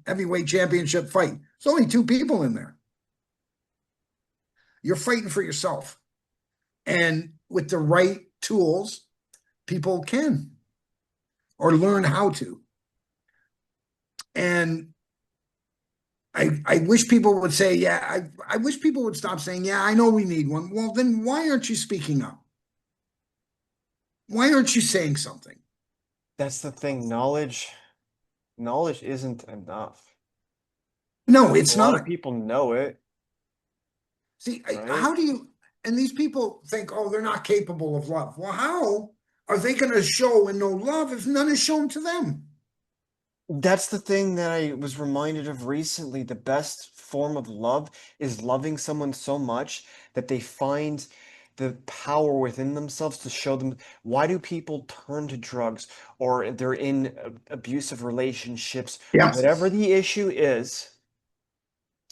heavyweight championship fight. There's only two people in there. You're fighting for yourself, and with the right tools, people can or learn how to. And I wish people would say, yeah, I wish people would stop saying, yeah, I know we need one. Well, then why aren't you speaking up? Why aren't you saying something? That's the thing. Knowledge isn't enough. No, A it's lot of not. people know it, See, right? how do you, and these people think, oh, they're not capable of love. Well, how are they going to show and know love if none is shown to them? That's the thing that I was reminded of recently. The best form of love is loving someone so much that they find the power within themselves to show them. Why do people turn to drugs or they're in abusive relationships? Yeah, Whatever the issue is,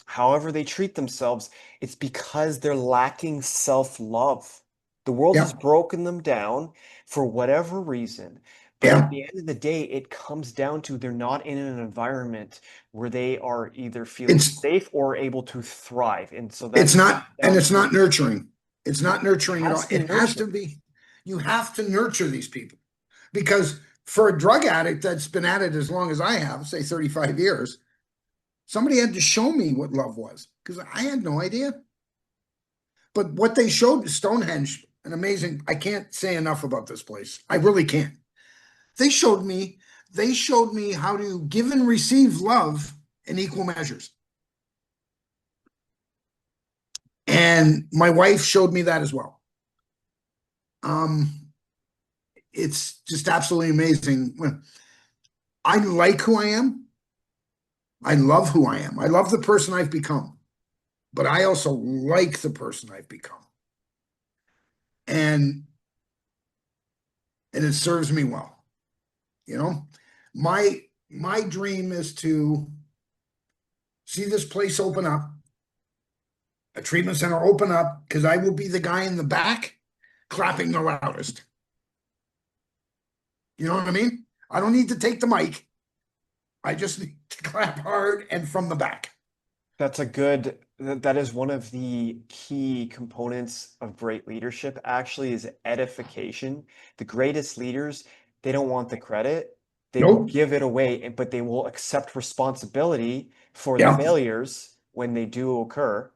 however they treat themselves, it's because they're lacking self-love. The world has yeah, broken them down for whatever reason. But at yeah. the end of the day, it comes down to they're not in an environment where they are either feeling It's safe or able to thrive. And so that it's comes not, and down it's to not nurturing. It's no, not it nurturing at all. has to It has to nurture. be. You have to nurture these people because for a drug addict that's been at it as long as I have, say 35 years, somebody had to show me what love was because I had no idea. But what they showed Stonehenge, an amazing, I can't say enough about this place. I really can't. They showed me, they showed me how to give and receive love in equal measures. And my wife showed me that as well. Um, it's just absolutely amazing. I like who I am. I love who I am. I love the person I've become, but I also like the person I've become. And it serves me well. You know, my dream is to see this place open up, a treatment center open up, because I will be the guy in the back clapping the loudest. You know what I mean? I don't need to take the mic. I just need to clap hard and from the back. That's a good, that is one of the key components of great leadership, actually, is edification. The greatest leaders, they don't want the credit. They will Nope. give it away, but they will accept responsibility for the Yeah. failures when they do occur.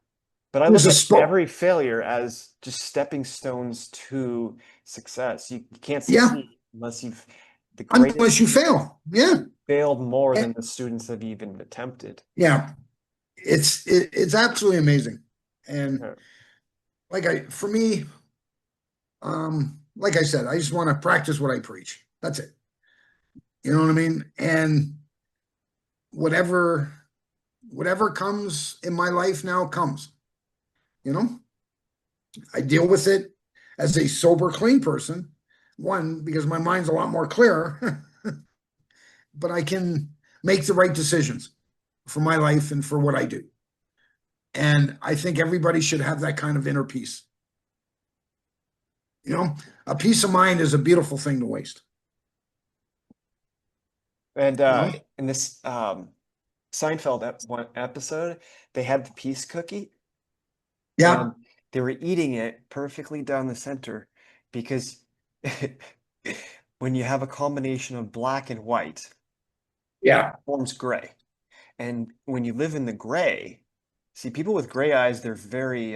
But I There's look a at spot. every failure as just stepping stones to success. You can't Yeah. succeed unless the greatest Unless you leaders fail. Yeah. failed more And- than the students have even attempted. yeah. It's absolutely amazing. And Yeah. for me, like I said, I just want to practice what I preach. That's it. You know what I mean? And whatever whatever comes in my life now comes. You know, I deal with it as a sober, clean person. One, because my mind's a lot more clear, but I can make the right decisions for my life and for what I do. And I think everybody should have that kind of inner peace. You know, a peace of mind is a beautiful thing to waste. And You know, in this Seinfeld one episode, they had the peace cookie, and yeah, They were eating it perfectly down the center because when you have a combination of black and white, it Yeah. forms gray. And when you live in the gray, see, people with gray eyes, they're very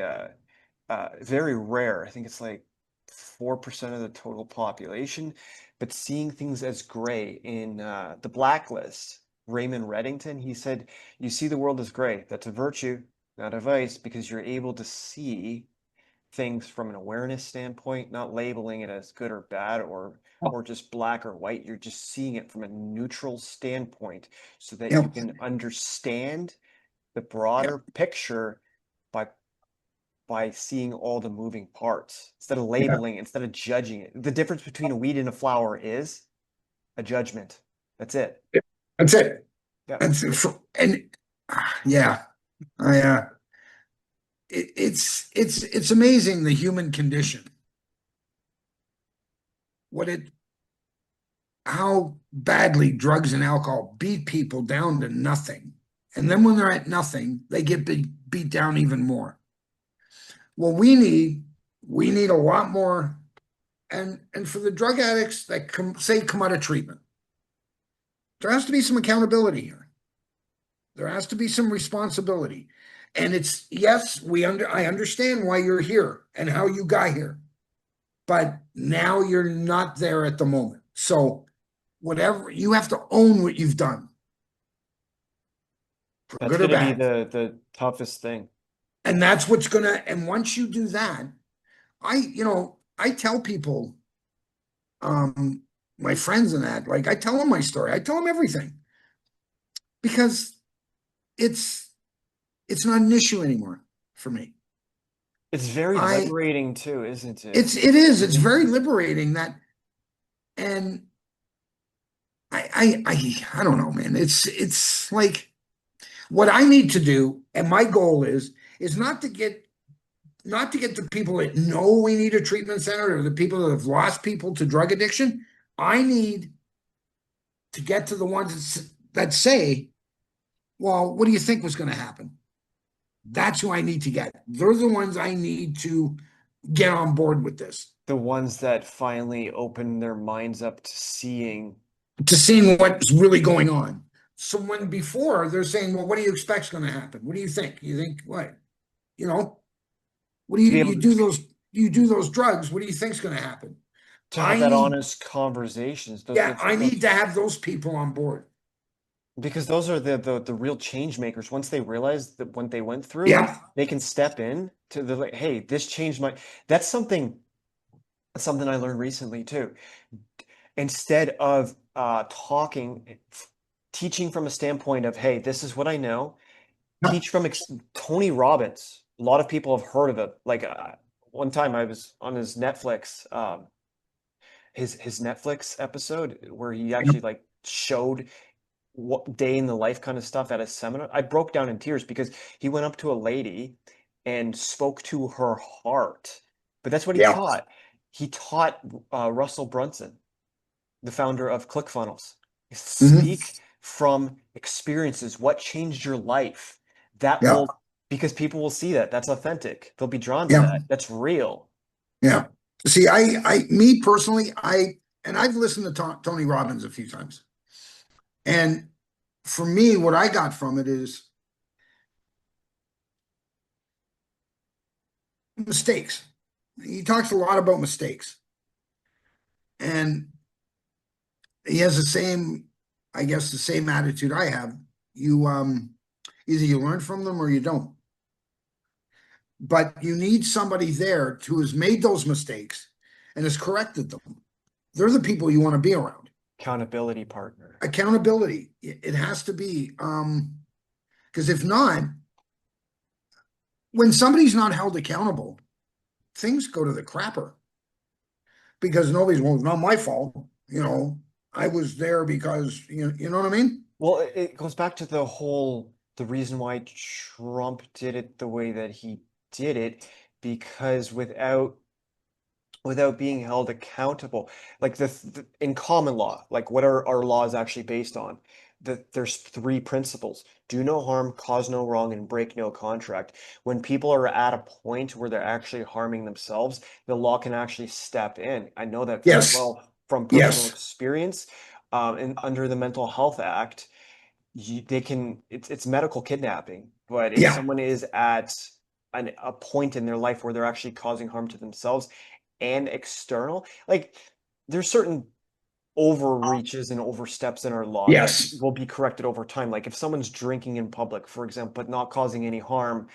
rare. I think it's like 4% of the total population. But seeing things as gray in the Blacklist, Raymond Reddington, he said, "You see the world as gray. That's a virtue, not a vice, because you're able to see things from an awareness standpoint, not labeling it as good or bad or just black or white. You're just seeing it from a neutral standpoint so that you Yep. can understand the Yep. broader picture by seeing all the moving parts instead of Yeah. labeling, instead of judging it. The difference between a weed and a flower is a judgment. That's it. That's it. Yeah. And yeah, I it's amazing the human condition. What it how badly drugs and alcohol beat people down to nothing. And then when they're at nothing, they get beat down even more. Well, we need a lot more, and for the drug addicts that come out of treatment, there has to be some accountability here. There has to be some responsibility. And it's yes, I understand why you're here and how you got here, but now you're not there at the moment. So whatever you have to own what you've done, for That's good or going to be bad. the toughest thing. And that's what's gonna, and once you do that, I tell people, um, my friends and that, like I tell them my story. I tell them everything because it's it's not an issue anymore for me. It's very I liberating too, isn't it? it's very liberating that, and I don't know, man. It's like what I need to do, and my goal is not to get the people that know we need a treatment center or the people that have lost people to drug addiction. I need to get to the ones that say, well, what do you think was going to happen? That's who I need to get. They're the ones I need to get on board with this, The ones that finally open their minds up to seeing what's really going on. So when before they're saying, well, what do you expect's going to happen? What do you think? You think what? You know, what do to you be able you do those drugs? What do you think's going to happen? to have I that need honest conversations. Yeah, I need to have those people on board. Because those are the real change makers. Once they realize that what they went through, Yeah, they can step in to the like, hey, this changed my. That's something I learned recently too. Instead of teaching from a standpoint of, hey, this is what I know. Teach from Tony Robbins. A lot of people have heard of it. Like one time I was on his Netflix episode where he actually like showed what day in the life kind of stuff at a seminar. I broke down in tears because he went up to a lady and spoke to her heart. But that's what he yeah. taught. He taught Russell Brunson, the founder of ClickFunnels. Mhm. Speak from experiences. What changed your life? That Yeah, will, because people will see that. That's authentic. They'll be drawn to yeah, that. That's real. yeah. See, me personally, and I've listened to Tony Robbins a few times, and for me, what I got from it is mistakes. He talks a lot about mistakes, and he has I guess, the same attitude I have. You either you learn from them or you don't. But you need somebody there who has made those mistakes and has corrected them. They're the people you want to be around. Accountability partner. Accountability. It has to be, because if not, when somebody's not held accountable, things go to the crapper because it's not my fault. I was there because you know what I mean? Well, it goes back to the reason why Trump did it the way that he did it, because without being held accountable, like in common law, like what are our laws actually based on? that there's three principles: do no harm, cause no wrong, and break no contract. When people are at a point where they're actually harming themselves, the law can actually step in. I know that very Yes. well from personal Yes. experience. And under the Mental Health Act, they can, it's medical kidnapping. But if Yeah. someone is at a point in their life where they're actually causing harm to themselves and external, like there's certain overreaches and oversteps in our law that Yes. will be corrected over time. Like if someone's drinking in public, for example, but not causing any harm,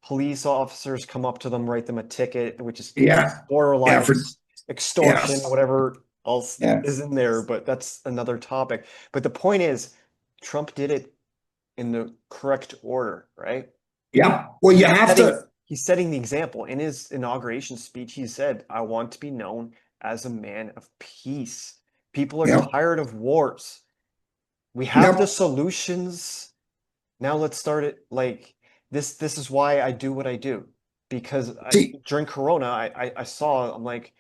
police officers come up to them, write them a ticket, which is Yeah. borderline Yeah. Yeah. extortion, whatever else Yeah. is in there, but that's another topic. But the point is, Trump did it in the correct order, right? Yeah. Well, you have Setting, to. he's setting the example. In his inauguration speech, he said, I want to be known as a man of peace. People are Yep. tired of wars. We have the Yep. solutions. Now let's start it. Like this is why I do what I do. Because See, during Corona, I saw, I'm like,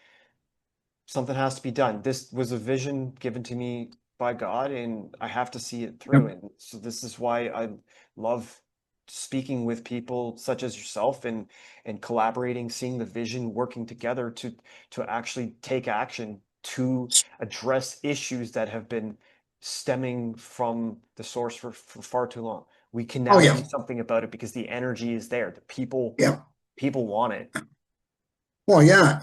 something has to be done. This was a vision given to me by God, and I have to see it through. yep. And so this is why I love speaking with people such as yourself, and collaborating, seeing the vision, working together to actually take action to address issues that have been stemming from the source for far too long. We can Oh, now yeah. do something about it because the energy is there. The Yeah. people want it. Well, yeah.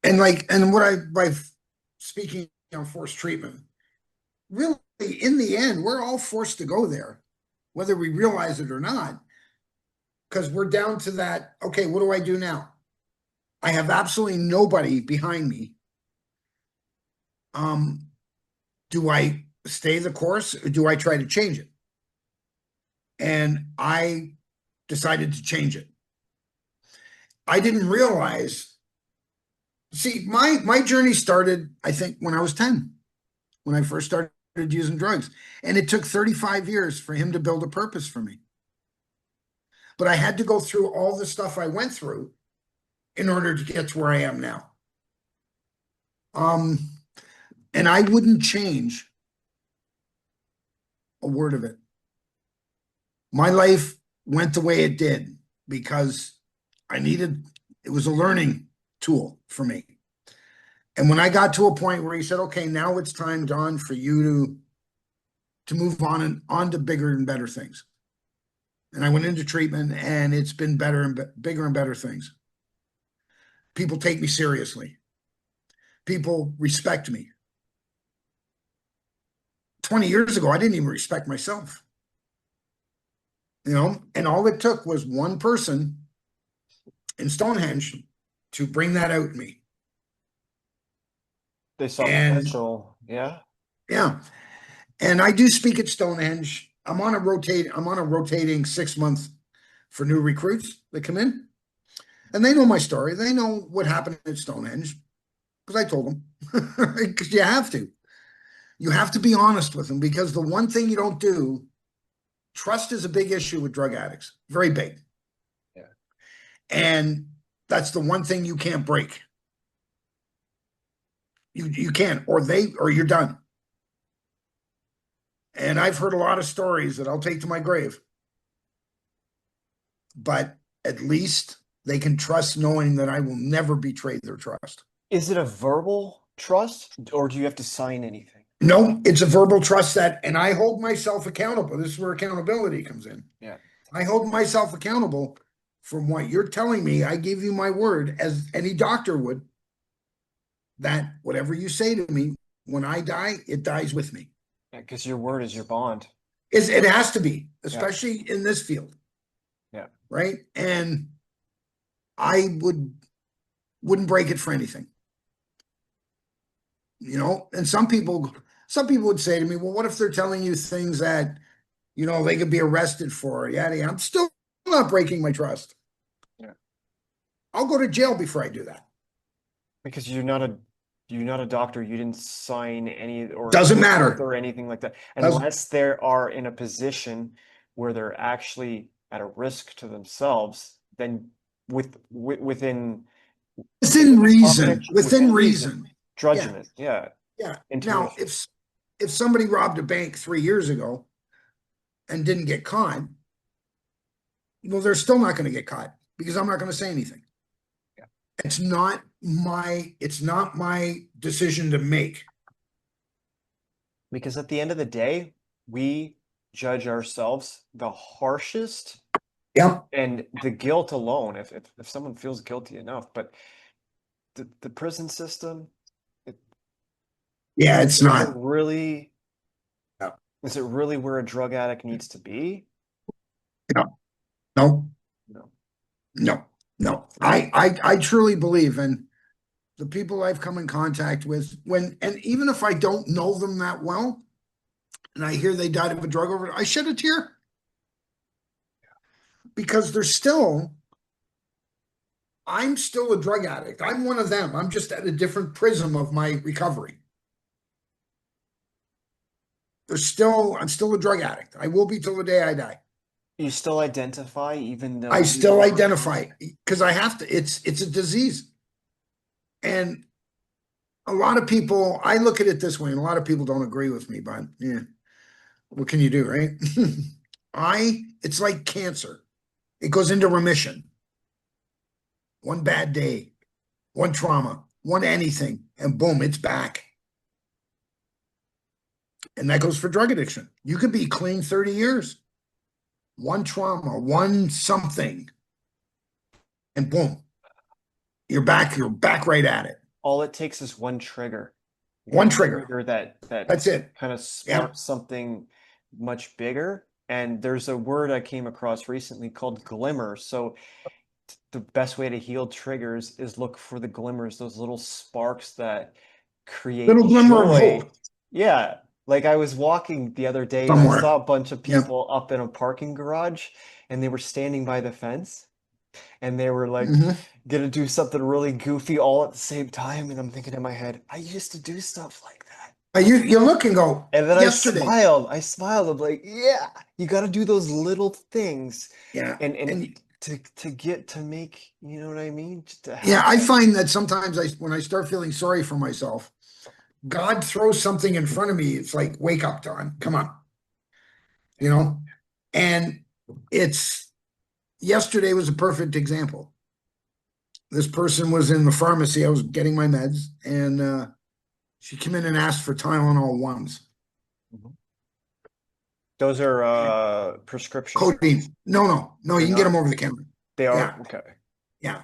And like, and what I, by speaking on forced treatment, really, in the end, we're all forced to go there, whether we realize it or not, because we're down to that. Okay, what do I do now? I have absolutely nobody behind me. Um, do I stay the course or do I try to change it? And I decided to change it. I didn't realize. See, my journey started, I think, when I was 10, when I first started using drugs. And it took 35 years for him to build a purpose for me. But I had to go through all the stuff I went through in order to get to where I am now. Um, and I wouldn't change a word of it. My life went the way it did because it was a learning tool for me. And when I got to a point where he said, okay, now it's time, Don, for you to move on and on to bigger and better things. And I went into treatment, and it's been better and bigger and better things. People take me seriously. People respect me. 20 years ago, I didn't even respect myself. And all it took was one person in Stonehenge to bring that out in me. They saw And potential. Yeah. yeah, and I do speak at Stonehenge. I'm on a rotating 6 month for new recruits that come in, and they know my story. They know what happened at Stonehenge because I told them. Because you have to. You have to be honest with them, because the one thing you don't do, trust is a big issue with drug addicts, very big. Yeah. And that's the one thing you can't break. You can't, or you're done. And I've heard a lot of stories that I'll take to my grave. But at least they can trust knowing that I will never betray their trust. Is it a verbal trust, or do you have to sign anything? No, it's a verbal trust and I hold myself accountable. This is where accountability comes in. Yeah. I hold myself accountable from what you're telling me. I give you my word, as any doctor would, that whatever you say to me, when I die, it dies with me. Yeah, because your word is your bond. It has to be, Yeah. especially in this field. Yeah. Right. And I wouldn't break it for anything. And some people would say to me, well, what if they're telling you things that, they could be arrested for? Yada, yada. I'm still not breaking my trust. Yeah. I'll go to jail before I do that. Because you're not a doctor. You didn't sign any or Doesn't matter or anything like that, unless they are in a position where they're actually at a risk to themselves. Then within reason, within reason. judgment. Yeah. Yeah. Yeah. Now, Intuition. if somebody robbed a bank 3 years ago and didn't get caught, well, they're still not going to get caught because I'm not going to say anything. Yeah. It's not my decision to make. Because at the end of the day, we judge ourselves the harshest. Yep. And the guilt alone, if someone feels guilty enough, but the prison system, Yeah, it's is it not. really, No, is it really where a drug addict needs to be? no, no, No. no, no. I truly believe in the people I've come in contact with and even if I don't know them that well, and I hear they died of a drug overdose, I shed a tear because I'm still a drug addict. I'm one of them. I'm just at a different prism of my recovery. I'm still a drug addict. I will be till the day I die. You still identify even though I you still are identify because I have to. It's a disease. And a lot of people, I look at it this way, and a lot of people don't agree with me, but yeah, what can you do, right? It's like cancer. It goes into remission. One bad day, one trauma, one anything, and boom, it's back. And that goes for drug addiction. You could be clean 30 years. One trauma, one something, and boom, you're back right at it. all it takes is one trigger. One trigger. That That's it. kind of Yeah. sparks something much bigger. And there's a word I came across recently called glimmer. So the best way to heal triggers is look for the glimmers, those little sparks that create Little glimmer of joy. hope Yeah. Like I was walking the other day and I somewhere. saw a bunch of Yeah. people up in a parking garage and they were standing by the fence and they were like Mhm. gonna do something really goofy all at the same time. And I'm thinking in my head, I used to do stuff like that. You look and go, And then yesterday. I smiled. I'm like, yeah, you got to do those little things Yeah. and And to get to make, you know what I mean? Just to yeah, have I that. find that sometimes when I start feeling sorry for myself, God throws something in front of me. It's like, wake up, Don. Come on. You know? And it's yesterday was a perfect example. This person was in the pharmacy. I was getting my meds, and she came in and asked for Tylenol ones. Mhm. Those are prescription. Codeine. No, you They're can get them not? over the counter. They are? Yeah, Okay. yeah.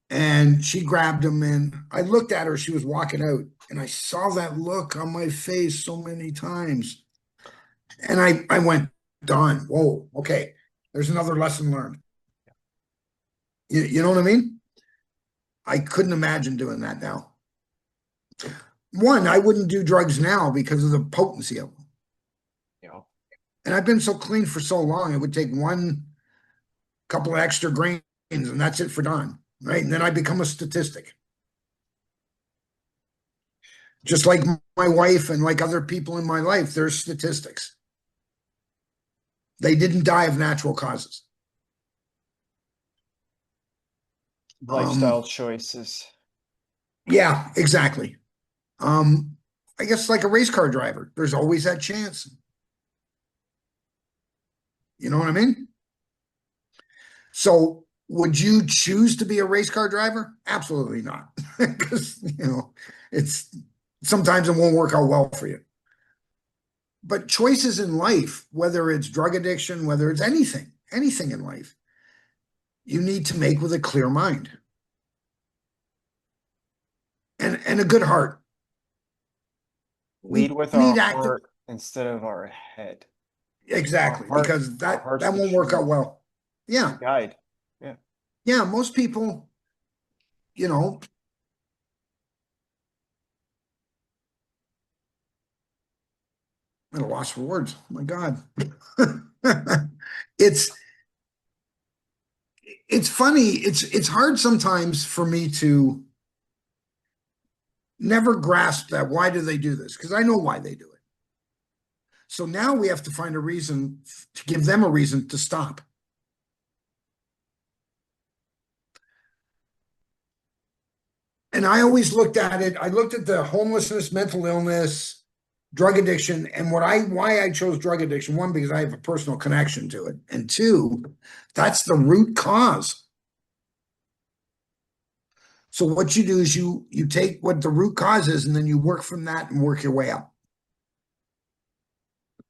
And she grabbed them, and I looked at her. She was walking out, and I saw that look on my face so many times. And I went, Don, whoa, okay. There's another lesson learned. You know what I mean? I couldn't imagine doing that now. One, I wouldn't do drugs now because of the potency of them. Yeah. And I've been so clean for so long, it would take one couple of extra grains, and that's it for Don, right? And then I become a statistic. Just like my wife and like other people in my life, there's statistics. They didn't die of natural causes. Lifestyle choices. Yeah, exactly. Um, I guess like a race car driver, there's always that chance. You know what I mean? So would you choose to be a race car driver? Absolutely not. Because, it's sometimes it won't work out well for you. But choices in life, whether it's drug addiction, whether it's anything in life, you need to make with a clear mind and a good heart. Lead We with our need active, heart instead of our head. exactly, because Our that heart's that the won't work true out well. Yeah, guide. Yeah. yeah. Most people, you know, I'm at a loss for words. Oh my God. it's it's funny. It's hard sometimes for me to never grasp that. Why do they do this? Because I know why they do it. So now we have to find a reason to give them a reason to stop. And I always looked at it. I looked at the homelessness, mental illness, drug addiction, and why I chose drug addiction, one, because I have a personal connection to it, and two, that's the root cause. So what you do is you take what the root cause is, and then you work from that and work your way up.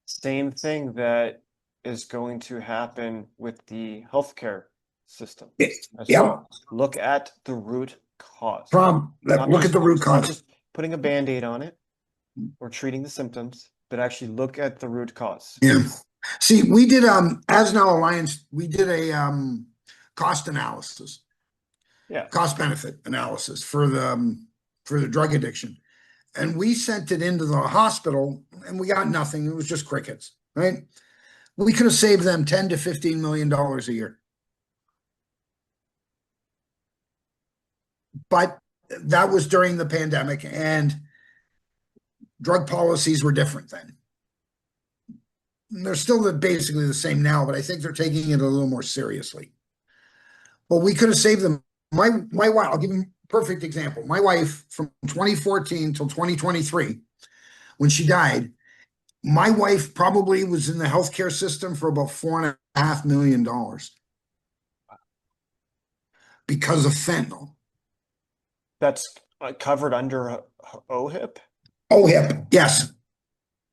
Same thing that is going to happen with the healthcare system as Yep. well. Look at the root cause. Look at the root Not cause. just putting a Band-Aid on it or treating the symptoms, but actually look at the root cause. Yeah. See, we did ASNOW Alliance, we did a cost analysis. Yeah. Cost benefit analysis for the drug addiction. And we sent it into the hospital and we got nothing. It was just crickets, right? We could have saved them 10 to $15 million a year. But that was during the pandemic and drug policies were different then. They're still basically the same now, but I think they're taking it a little more seriously. But we could have saved them. My wife, I'll give you a perfect example. My wife from 2014 till 2023, when she died, my wife probably was in the healthcare system for about $4.5 million because of fentanyl. That's covered under OHIP? OHIP, yes.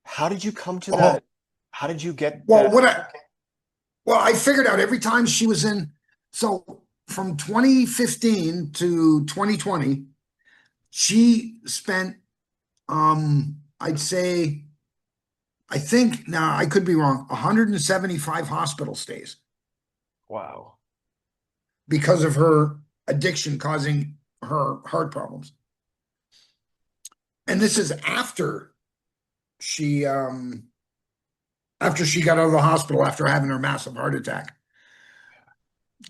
How did you come to that? How did you get well, that? I figured out every time she was in, so from 2015 to 2020, she spent, I'd say, I think, now I could be wrong, 175 hospital stays. Wow. Because of her addiction causing her heart problems. And this is after she got out of the hospital after having her massive heart attack.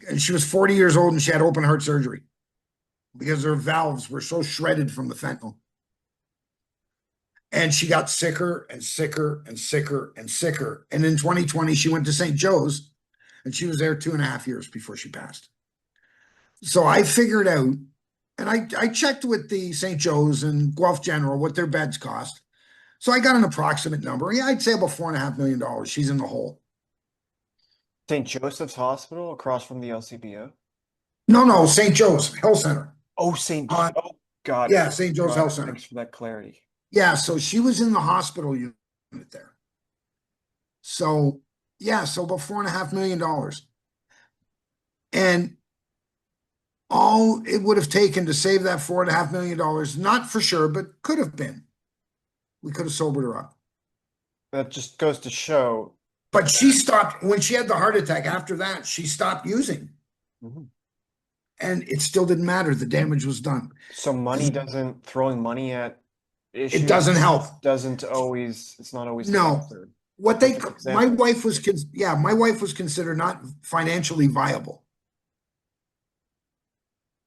And she was 40 years old and she had open heart surgery because her valves were so shredded from the fentanyl. And she got sicker and sicker and sicker and sicker. And in 2020, she went to St. Joe's and she was there 2.5 years before she passed. So I figured out, and I checked with the St. Joe's and Guelph General what their beds cost. So I got an approximate number. Yeah, I'd say about $4.5 million. She's in the hole. St. Joseph's Hospital across from the LCBO? No, St. Joe's Health Center. Oh, St. Oh, God. Yeah, St. Joe's Health Center. Thanks for that clarity. Yeah, so she was in the hospital unit there. So, yeah, so about $4.5 million. And all it would have taken to save that $4.5 million, not for sure, but could have been. We could have sobered her up. That just goes to show. But she stopped, when she had the heart attack after that, she stopped using. Mm-hmm. And it still didn't matter. The damage was done. So throwing money at issues. It doesn't help. It's not always. No. My wife was considered not financially viable.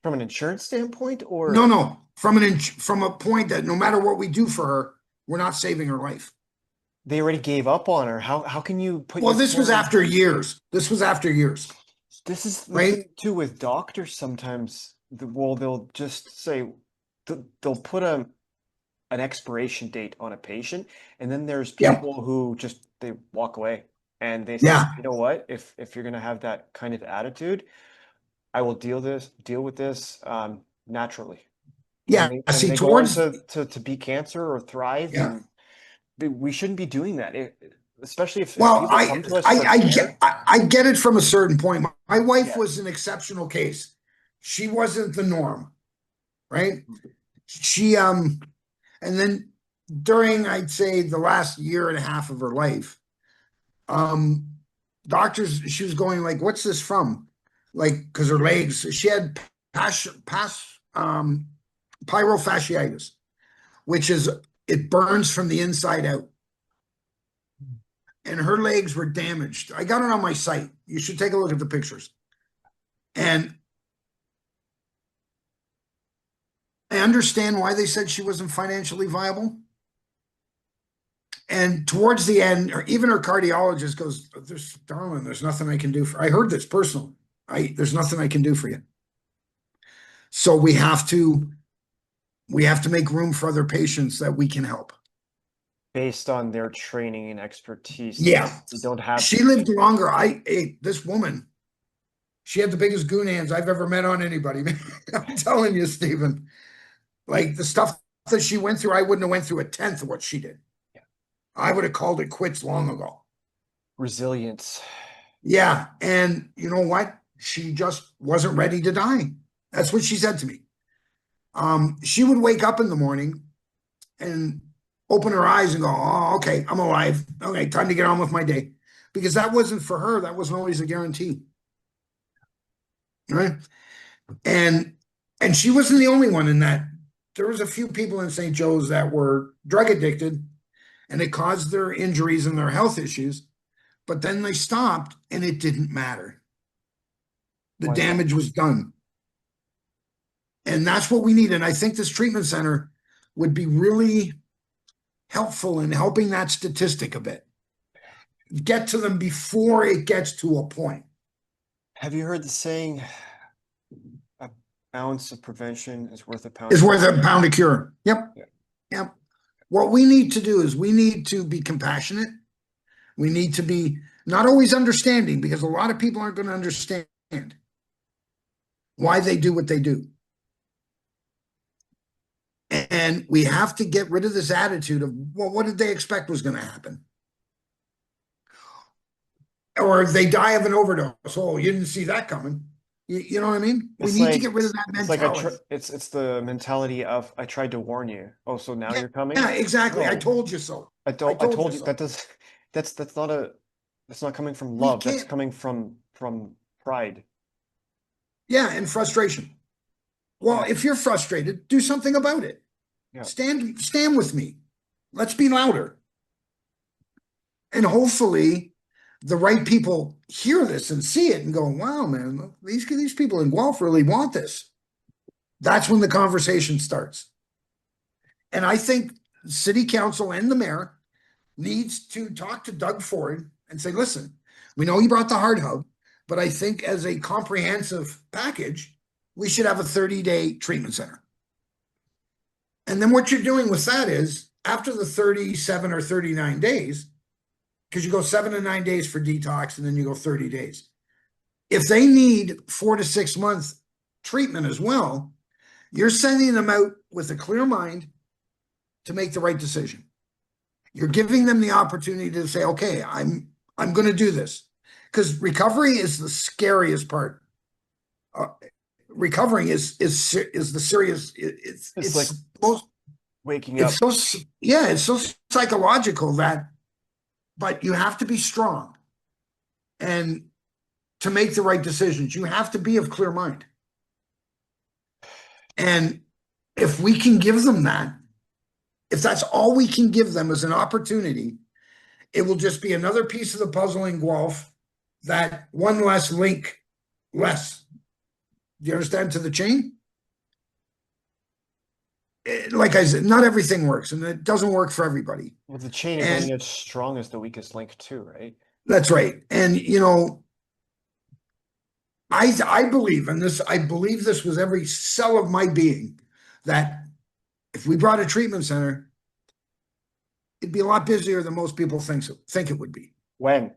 From an insurance standpoint, or no, from a point that no matter what we do for her, we're not saving her life. They already gave up on her. How can you put? Well, this was after years. This is the right thing too with doctors. Sometimes, they'll just say they'll put an expiration date on a patient, and then there's people who just they walk away and they say, you know what, if you're gonna have that kind of attitude, I will deal with this naturally. Yeah. And they go on to beat cancer or thrive. Yeah. And we shouldn't be doing that, especially if well, people come to us I get it from a certain point. My wife was an exceptional case. She wasn't the norm, right? She and then during, I'd say, the last year and a half of her life, doctors, she was going like, what's this from? Like, because her legs, she had pyrofasciitis, which is, it burns from the inside out. And her legs were damaged. I got it on my site. You should take a look at the pictures. And I understand why they said she wasn't financially viable. And towards the end, or even her cardiologist goes, darling, there's nothing I can do for, I heard this personally. There's nothing I can do for you. So we have to make room for other patients that we can help. based on their training and expertise. Yeah. You don't have She lived longer. This woman, she had the biggest goon hands I've ever met on anybody. I'm telling you, Stephen, like the stuff that she went through, I wouldn't have went through a tenth of what she did. Yeah. I would have called it quits long ago. Resilience. Yeah. And you know what? She just wasn't ready to die. That's what she said to me. She would wake up in the morning and open her eyes and go, "Oh, okay, I'm alive. Okay, time to get on with my day." Because that wasn't for her, that wasn't always a guarantee. Right? And she wasn't the only one in that. There was a few people in St. Joe's that were drug addicted and it caused their injuries and their health issues, but then they stopped and it didn't matter. The Why is that? damage was done. And that's what we need. And I think this treatment center would be really helpful in helping that statistic a bit. Get to them before it gets to a point. Have you heard the saying, "A ounce of prevention is worth a pound"? Is worth a pound of cure. Yep. Yeah. Yep. What we need to do is we need to be compassionate. We need to be not always understanding, because a lot of people aren't going to understand why they do what they do. And we have to get rid of this attitude of, well, what did they expect was going to happen? Or they die of an overdose. Oh, you didn't see that coming. You know what I mean? We need to get rid of that mentality. It's the mentality of, I tried to warn you. Oh, so now you're coming? Yeah, exactly. I No. told you so. I told you so. that's not coming from love. That's can't- coming from pride. Yeah, and frustration. Well, Yeah. if you're frustrated, do something about it. Yeah. Stand with me. Let's be louder. And hopefully the right people hear this and see it and go, wow, man, these people in Guelph really want this. That's when the conversation starts. And I think city council and the mayor needs to talk to Doug Ford and say, listen, we know you brought the hard hub, but I think as a comprehensive package, we should have a 30-day treatment center. And then what you're doing with that is, after the 37 or 39 days, because you go 7 to 9 days for detox and then you go 30 days. If they need 4 to 6 month treatment as well, you're sending them out with a clear mind to make the right decision. You're giving them the opportunity to say, okay, I'm going to do this. Because recovery is the scariest part. Recovering is the serious. It's like most waking up. It's so psychological that, but you have to be strong, and to make the right decisions, you have to be of clear mind. And if we can give them that, if that's all we can give them as an opportunity, it will just be another piece of the puzzle in Guelph, that one less link less. Do you understand, to the chain? Like I said, not everything works, and it doesn't work for everybody. Well, the chain is only as strong as the weakest link too, right? That's right. And you know, I believe in this. I believe this with every cell of my being, that if we brought a treatment center, it'd be a lot busier than most people think it would be. When?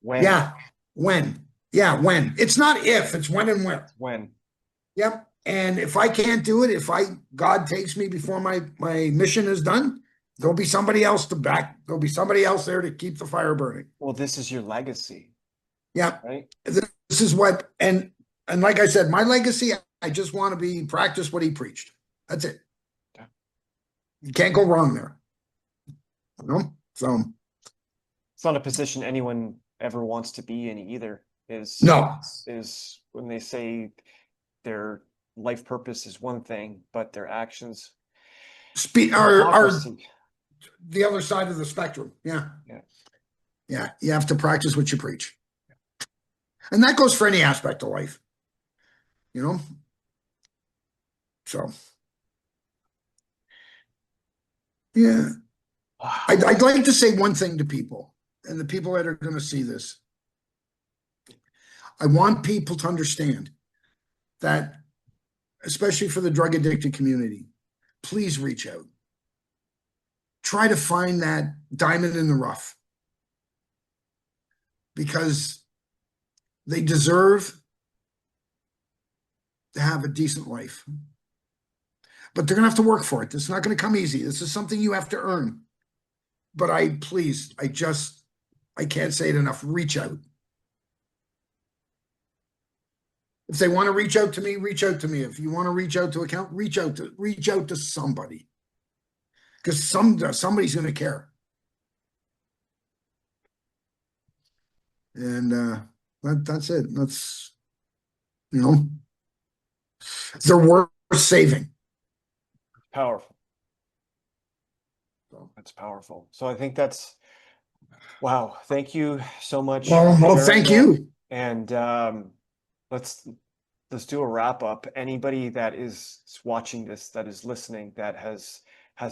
Yeah, when? Yeah, when. It's not if, it's when and where. When? Yep. And if I can't do it, if God takes me before my mission is done, there'll be somebody else there'll be somebody else there to keep the fire burning. Well, this is your legacy. Yeah. Right. This is what, and like I said, my legacy, I just want to practice what he preached. That's it. Yeah. You can't go wrong there. You know? So it's not a position anyone ever wants to be in either. Is when they say their life purpose is one thing, but their actions are the other side of the spectrum. Yeah. You have to practice what you preach. And that goes for any aspect of life, you know? So, yeah. Wow. I'd like to say one thing to people, and the people that are going to see this. I want people to understand that, especially for the drug addicted community, please reach out. try to find that diamond in the rough, because they deserve to have a decent life. But they're going to have to work for it. It's not going to come easy. This is something you have to earn. But I can't say it enough. Reach out. If they want to reach out to me, reach out to me. If you want to reach out to account, reach out to somebody. Because somebody's going to care. And that's it. That's, they're worth saving. Powerful. So. That's powerful. So I think that's, wow. Thank you so much. Well, thank you. And let's do a wrap up. Anybody that is watching this, that is listening, that has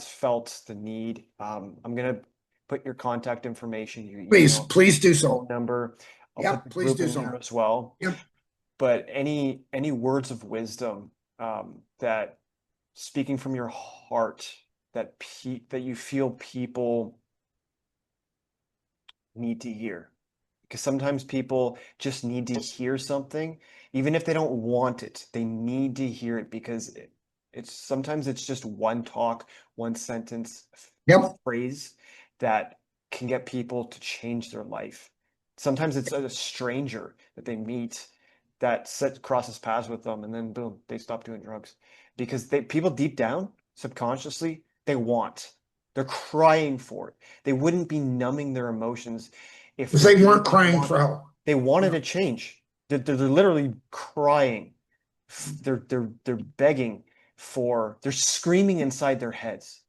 felt the need, I'm gonna put your contact information, your email, Please do so. phone number. I'll put the please group do in so. here as well. Yep. But any words of wisdom that, speaking from your heart, that you feel people need to hear? Because sometimes people just need to hear something, even if they don't want it. They need to hear it, because sometimes it's just one talk, one sentence, phrase that can get people to change their life. Sometimes it's a stranger that they meet that crosses paths with them, and then boom, they stop doing drugs. Because people deep down, subconsciously, they're crying for it. They wouldn't be numbing their emotions if they weren't crying for help. They wanted a change. They're literally crying. They're begging for, they're screaming inside their heads.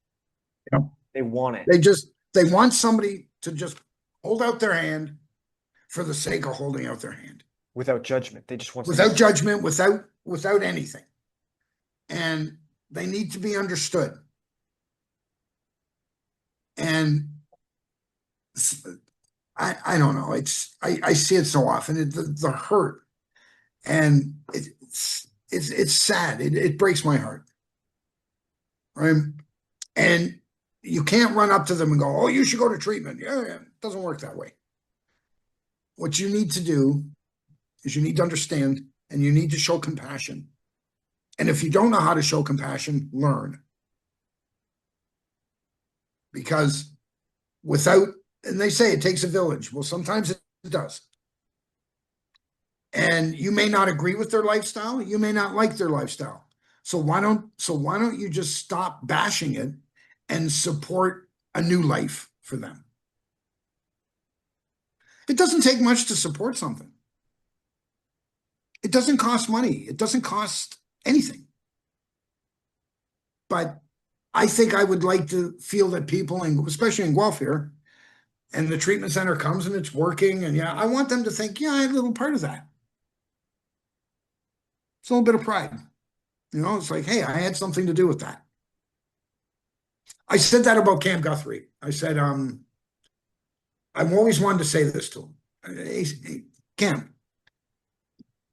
They want it. They want somebody to just hold out their hand for the sake of holding out their hand. Without judgment. They just want without judgment, without anything. And they need to be understood. And I don't know. I see it so often. The hurt, and it's sad. It breaks my heart. Right? And you can't run up to them and go, "Oh, you should go to treatment." Yeah, it doesn't work that way. What you need to do is you need to understand, and you need to show compassion. And if you don't know how to show compassion, learn. Because and they say it takes a village. Well, sometimes it does. And you may not agree with their lifestyle. You may not like their lifestyle. So why don't you just stop bashing it and support a new life for them? It doesn't take much to support something. It doesn't cost money. It doesn't cost anything. But I think I would like to feel that people, especially in Guelph here, and the treatment center comes and it's working, and I want them to think, I had a little part of that. It's a little bit of pride. It's like, hey, I had something to do with that. I said that about Cam Guthrie. I said, I've always wanted to say this to him. Hey, Cam,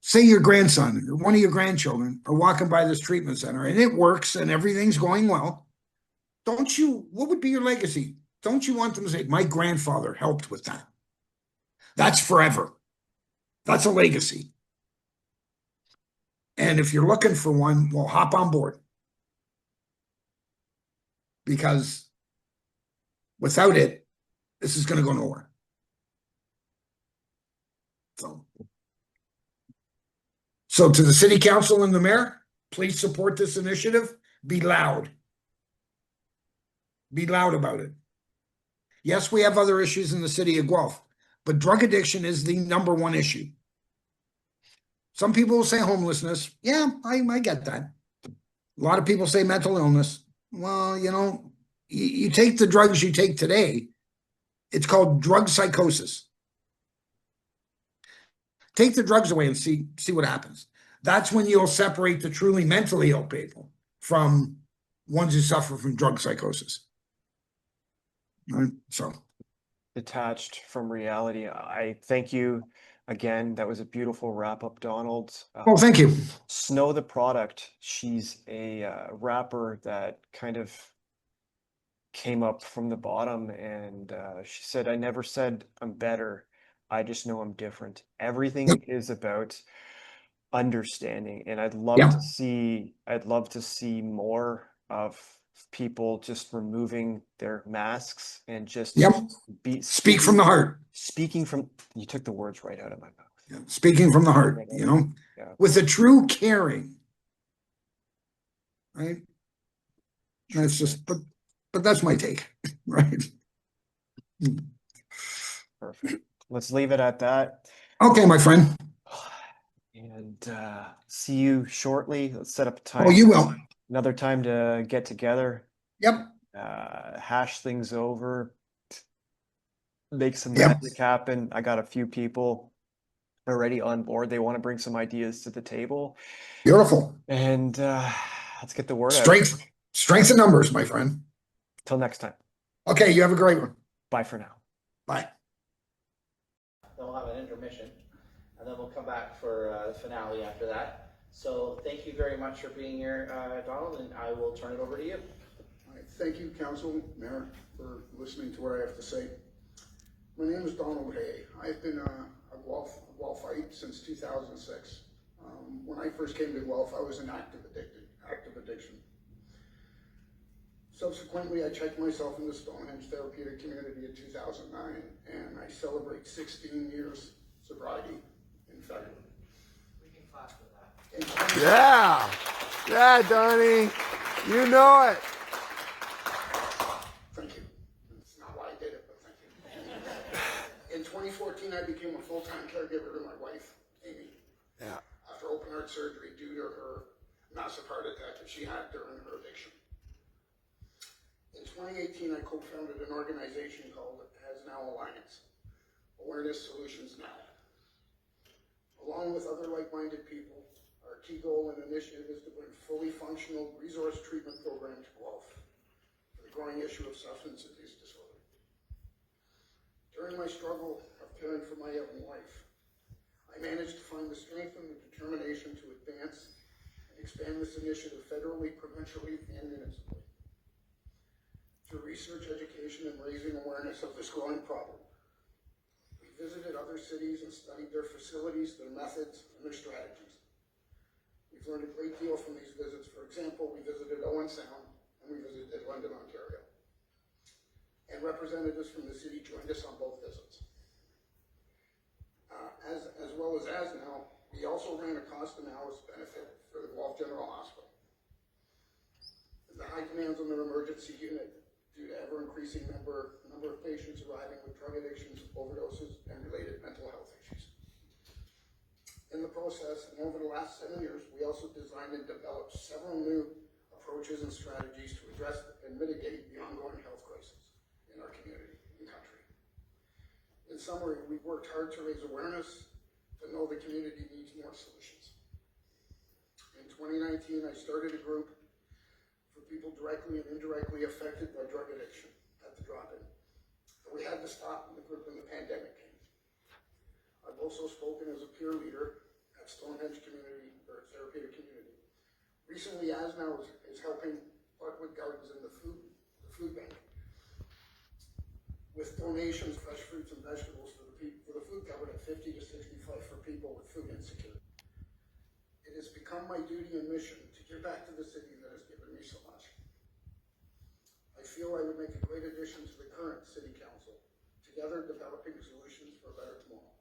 say your grandson or one of your grandchildren are walking by this treatment center and it works and everything's going well. What would be your legacy? Don't you want them to say, my grandfather helped with that? That's forever. That's a legacy. And if you're looking for one, well, hop on board. Because without it, this is going to go nowhere. So to the city council and the mayor, please support this initiative. Be loud. Be loud about it. Yes, we have other issues in the city of Guelph, but drug addiction is the #1 issue. Some people will say homelessness. Yeah, I get that. A lot of people say mental illness. Well, you take the drugs you take today, it's called drug psychosis. Take the drugs away and see what happens. That's when you'll separate the truly mentally ill people from ones who suffer from drug psychosis. Right? So detached from reality. I thank you again. That was a beautiful wrap up, Donald. Oh, thank you. Snow the Product. She's a rapper that kind of came up from the bottom, and she said, "I never said I'm better. I just know I'm different." Yep. Everything is about understanding, and Yep. I'd love to see more of people just removing their masks and just Yep. be Speak from the heart. speaking from, you took the words right out of my mouth. Yeah. Speaking from the heart, Right out you of my- know, yeah. with a true caring, right? That's just, but that's my take, right? Perfect. Let's leave it at that. Okay, my friend. And see you shortly. Let's set up a Oh, time, you will. another time to get together, Yep. hash things over, make some Yep. magic happen. I got a few people already on board. They want to bring some ideas to the table, Beautiful. and let's get the word out. Strength in numbers, my friend. Till next time. Okay, you have a great one. Bye for now. Bye. Then we'll have an intermission, and then we'll come back for the finale after that. So thank you very much for being here, Donald, and I will turn it over to you. All right, thank you, Council, Mayor, for listening to what I have to say. My name is Donald Hay. I've been a Guelphite since 2006. When I first came to Guelph, I was in active addiction. Subsequently, I checked myself in the Stonehenge Therapeutic Community in 2009, and I celebrate 16 years sobriety in February. We can clap for that. Yeah, yeah, Donnie, you know it. Thank you. That's not why I did it, but thank you. In 2014, I became a full-time caregiver to my wife, Amy. Yeah. After open heart surgery due to her massive heart attack that she had during her addiction. In 2018, I co-founded an organization called ASNOW Alliance, Awareness Solutions Now. Along with other like-minded people, our key goal and initiative is to bring fully functional resource treatment program to Guelph for the growing issue of substance abuse disorder. During my struggle of caring for my young wife, I managed to find the strength and the determination to advance and expand this initiative federally, provincially, and municipally. Through research, education, and raising awareness of this growing problem, we visited other cities and studied their facilities, their methods, and their strategies. We've learned a great deal from these visits. For example, we visited Owen Sound and we visited London, Ontario. And representatives from the city joined us on both visits. As well as ASNOW, we also ran a cost analysis benefit for the Guelph General Hospital. The high demands on their emergency unit due to ever-increasing number of patients arriving with drug addictions, overdoses, and related mental health issues. In the process, and over the last 7 years, we also designed and developed several new approaches and strategies to address and mitigate the ongoing health crisis in our community and country. In summary, we've worked hard to raise awareness, to know the community needs more solutions. In 2019, I started a group for people directly and indirectly affected by drug addiction at the drop-in. But we had to stop the group when the pandemic came. I've also spoken as a peer leader at Stonehenge Community, or Therapeutic Community. Recently, ASNOW is helping Parkwood Gardens in the food bank with donations, fresh fruits and vegetables for the food cupboard at 50 to 65 for people with food insecurity. It has become my duty and mission to give back to the city that has given me so much. I feel I would make a great addition to the current city council, together developing solutions for a better tomorrow.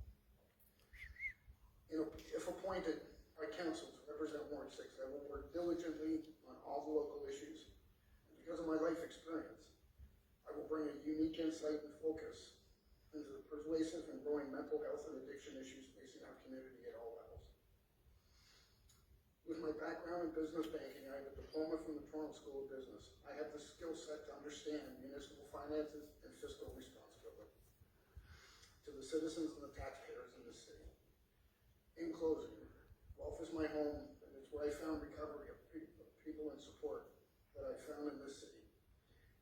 If appointed by council to represent Ward 6, I will work diligently on all the local issues. And because of my life experience, I will bring a unique insight and focus into the pervasive and growing mental health and addiction issues facing our community at all levels. With my background in business banking, I have a diploma from the Toronto School of Business. I have the skill set to understand municipal finances and fiscal responsibility to the citizens and the taxpayers in this city. In closing, Guelph is my home, and it's where I found recovery of people and support that I found in this city.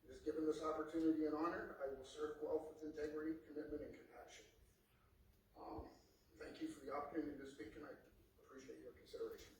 It is given this opportunity and honor, I will serve Guelph with integrity, commitment, and compassion. Thank you for the opportunity to speak, and I appreciate your consideration.